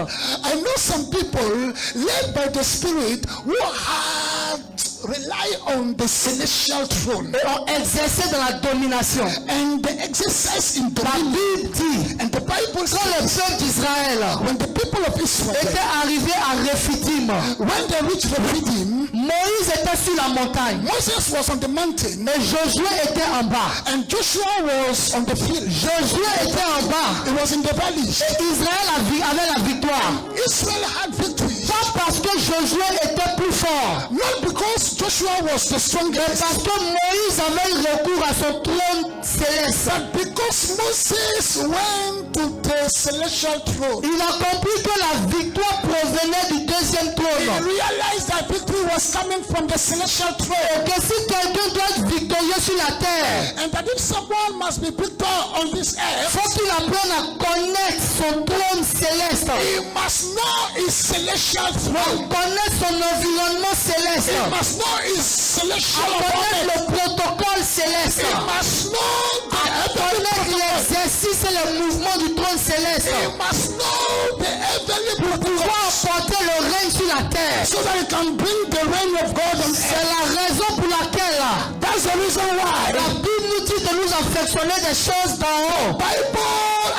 I know some people led by the Spirit who had rely on the celestial throne. Et ont exercé dans la domination. And they exercise in La dominion. Bible dit, And the Bible quand le says, peuple d'Israël when the people of Israel, était arrivé à Rephidim, when they reached Rephidim, Moïse était sur la montagne Moses was on the mountain et Josué était en bas. and Joshua was on the field. Josué était en bas He was in the valley. et Israël avait la victoire. Israel had victory. Pas parce que Josué était plus fort, Not because Joshua was the mais strongest, parce que Moïse avait eu recours à son trône céleste. but because Moses went to the celestial throne. Il a compris que la victoire provenait du deuxième He trône. realized that victory was coming from the celestial Et throne. que si quelqu'un doit être victorieux sur la terre, And that if someone must be victor on this earth, faut qu'il apprenne à connaître son trône céleste, he must know his celestial throne. connaître son environnement céleste, He must know his celestial connaître environment. le protocole céleste, He must know the heavenly connaître protocol. l'exercice et le mouvement du trône céleste, He must know the heavenly pour protocol porter le règne sur la terre. so that he can bring the reign of God on C'est earth. la raison pour laquelle That's the reason why la Bible nous dit de nous affectionner des choses d'en haut. Bible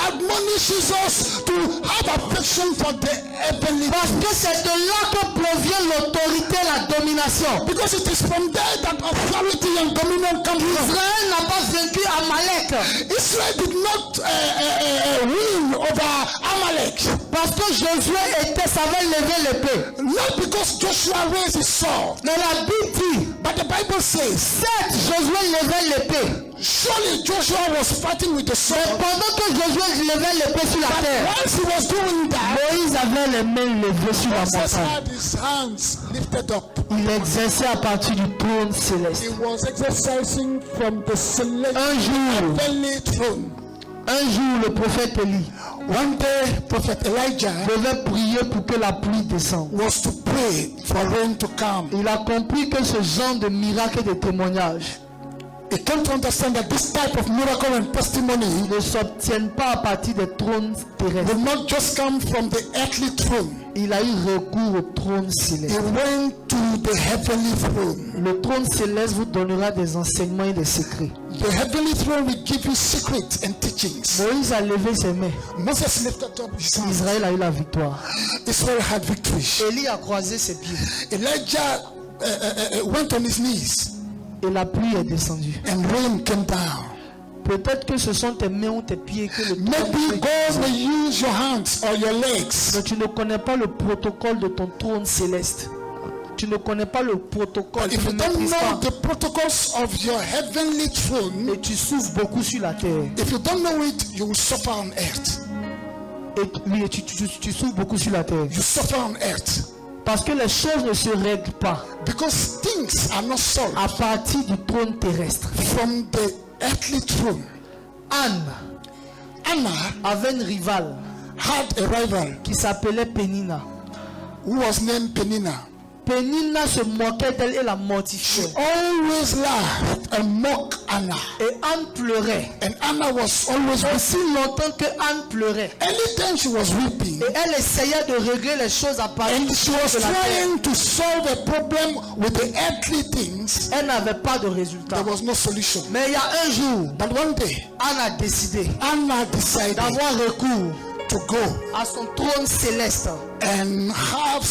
admonishes us to have affection for the heavenly Parce que c'est de là que provient l'autorité et la domination. because it is from there that authority and dominion come from. Israël n'a pas vaincu Amalek Israel did not win over Amalek, parce que Josué savait lever l'épée. not because Joshua raised his sword, Mais la Bible dit, but the Bible says certes, Josué levait l'épée. surely Joshua was fighting with the Mais sword. pendant que Josué levait l'épée sur la But terre, once he was doing that, Moïse avait les mains levées sur la Moses montagne. had his hands lifted up. Il exerçait à partir du trône céleste. He was exercising from the celestial Un jour, heavenly throne. le prophète Élie One day, Prophet Elijah devait prier pour que la pluie descende. was to pray for rain to come. Il a compris que ce genre de miracle et de témoignage He came to understand that this type of miracle and testimony ne s'obtiennent pas à partir des trônes terrestres. will not just come from the earthly throne. Il a eu recours au trône He céleste. went to the heavenly throne. Le trône céleste vous donnera des enseignements et des secrets. The heavenly throne will give you secrets and teachings. Moïse a levé ses mains. Moses lifted up his hands. Israël a eu la victoire. Israel had victory. Élie a croisé ses pieds Elijah went on his knees et la pluie est descendue. and rain came down. Peut-être que ce sont tes mains ou tes pieds que le trône Maybe God may use your hands or your legs. mais tu ne connais pas le protocole de ton trône céleste. Tu ne connais pas le protocole. But if Tu you ne don't maîtrises know pas. the protocols of your heavenly throne, Et tu souffres beaucoup sur la terre. if you don't know it, you will suffer on earth. Et tu souffres beaucoup sur la terre. You suffer on earth. Parce que les choses ne se règlent pas Because things are not solved à partir du trône terrestre. from the earthly throne. Anne Anna avait une rivale had a rival qui s'appelait Pénina. who was named Penina. Pénina se moquait d'elle et la mortifiait. Always laughed and mocked Anna. Et Anne pleurait. And Anna was always Aussi longtemps que Anne pleurait. anytime she was weeping, Et elle essayait de régler les choses à partir and du she trône was de la terre. trying to solve a problem with the earthly things, Elle n'avait pas de résultat. there was no solution. Mais il y a un jour, But one day, Anne a décidé Anna decided d'avoir recours to go à son trône céleste. and have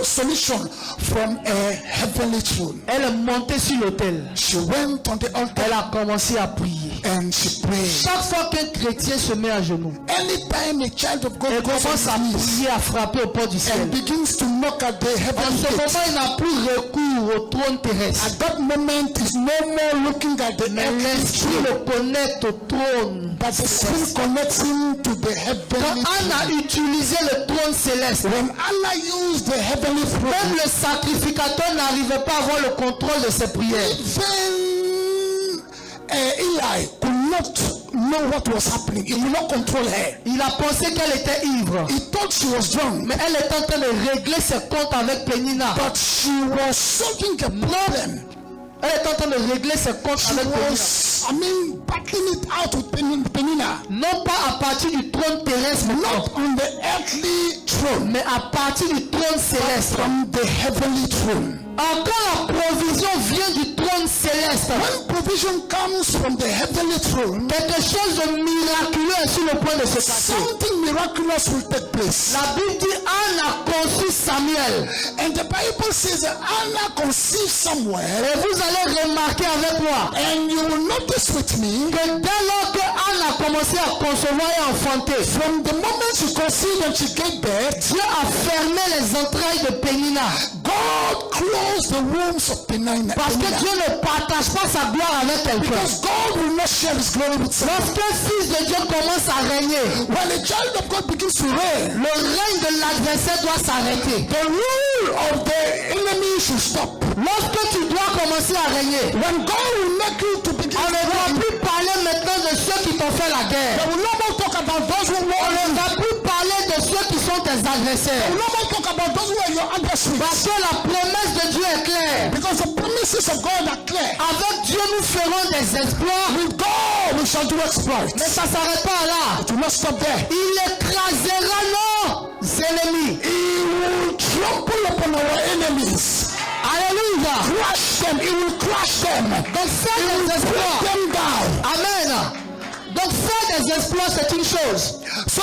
solution from a heavenly throne. Elle est montée sur l'autel. She went on the altar Elle a commencé à prier. and she prayed. Chaque fois qu'un chrétien se met à genoux, Anytime a child of God elle goes commence à on his knees prier, à frapper au port du ciel. and begins to knock at the En heavenly ce gate, moment, il n'a plus recours au trône terrestre. at that moment he's no more looking at the Mais earthly l'esprit throne, le connecte au trône. but the spirit connects him to the Quand heavenly Anne a throne. utilisé le trône céleste, When Allah used the heavenly même throne, le sacrificateur n'arrivait pas à avoir le contrôle de ses prières. even Eli could not know what was happening. He could not control her. Il a pensé qu'elle était ivre. He thought she was drunk, Mais elle est en train de régler ses comptes avec Pénina. but she was solving a problem. Elle est en train de régler ses comptes She avec Pénina. was, battling it out with Penina. Non pas à partir du trône terrestre, Not on the earthly throne, mais à partir du trône céleste. from the heavenly throne. Quand la provision vient du trône céleste, When provision comes from the heavenly throne, quelque chose de miraculeux est sur le point de se passer. something miraculous will take place. La Bible dit Anne a conçu Samuel. And the Bible says that Anna conceived Samuel, Et vous allez remarquer avec moi and you will notice with me, que dès lors que Anne a commencé à concevoir et enfanter, from the moment she conceived and she gave birth, Dieu a fermé les entrailles de Pénina. God closed the wombs of Penina. Parce que Dieu ne partage pas sa gloire avec quelqu'un. Because God will not share his glory with someone. Lorsqu'un fils de Dieu commence à régner, When a child of God begins to reign, le règne de l'adversaire doit s'arrêter. the rule of the enemy should stop. Lorsque tu dois commencer à régner, When God will make you to begin on to ne va reign, plus parler maintenant de ceux qui t'ont fait la they guerre. will no more talk about those who On war ne you. va plus parler de ceux qui sont tes They adversaires. will no more talk about those who are your adversaries. Parce que la promesse de Dieu est claire. Because the promises of God are clear. Avec Dieu, nous ferons des exploits. With God, we shall do exploits. Mais ça ne s'arrête pas là. It will not stop there. Il écrasera nos ennemis. He will trample upon our enemies. Alléluia. Crush them. He will crush them. Donc faire des exploits. Break them down. Amen. Donc faire des exploits, c'est une chose. So,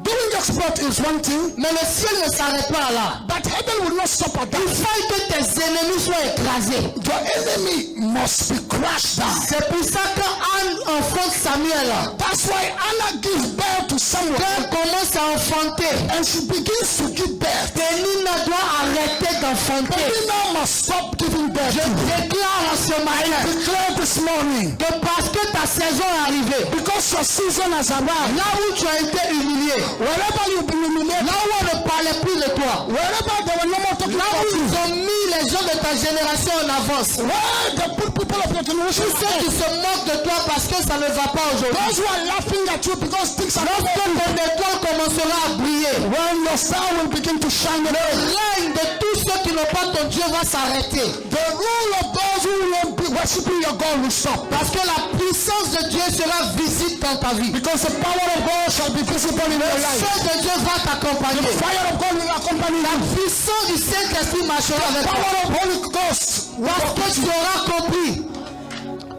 doing exploit is one thing, Mais le ciel ne s'arrête pas là. but heaven will not stop at Il that. faut que tes ennemis soient écrasés. Your enemy must be crushed down. C'est pour ça que Anne enfante Samuel. That's why Anna gives birth to Quand Samuel, elle commence à enfanter, and she begins to give birth. Pénina doit arrêter d'enfanter. Penina must stop giving birth. Je déclare en ce matin Declare this morning, que parce que ta saison est arrivée, because your season has arrived, là où tu as été humilié, wherever you've been humiliated, là où on ne parlait plus de toi, wherever they were no more talking là où about you, ils ont mis les gens de ta génération en avance, where they put people of your generation tous ceux qui ahead, se moquent de toi parce que ça ne va pas aujourd'hui, those who are laughing at you because things are not lorsque going ton étoile commencera à briller, when your star will begin to shine, le règne de tous ceux qui n'ont pas ton Dieu va s'arrêter. the rule of those who will be worshiping your God will stop. Parce que la puissance de Dieu sera visible dans ta vie. Because the power of God shall be visible in your Le life. feu de Dieu va t'accompagner. The fire of God will accompany La you. puissance du Saint-Esprit marchera avec toi. Power of Holy Ghost. Parce que tu auras compris.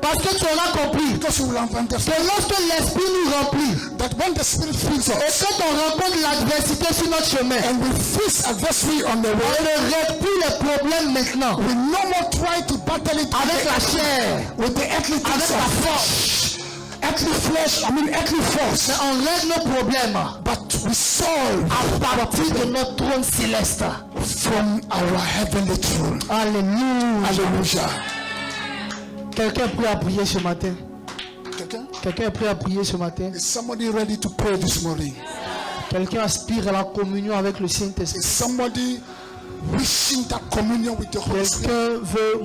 Parce que tu auras compris Because you will understand que lorsque l'Esprit nous remplit that when the Spirit fills et us quand on rencontre l'adversité sur notre chemin, and we face adversity on the on way, ne règle plus les problèmes maintenant we no more try to battle it avec la chair, with the earthly things avec la of force. earthly flesh, earthly force, Mais on règle nos problèmes but we solve à partir de notre trône céleste. from our heavenly throne. Alléluia. Hallelujah. Quelqu'un est prêt à prier ce matin? Quelqu'un? Quelqu'un est prêt à prier ce matin? Is somebody ready to pray this morning? Quelqu'un aspire à la communion avec le Saint-Esprit? Is somebody wishing that communion with the Holy Spirit? Quelqu'un veut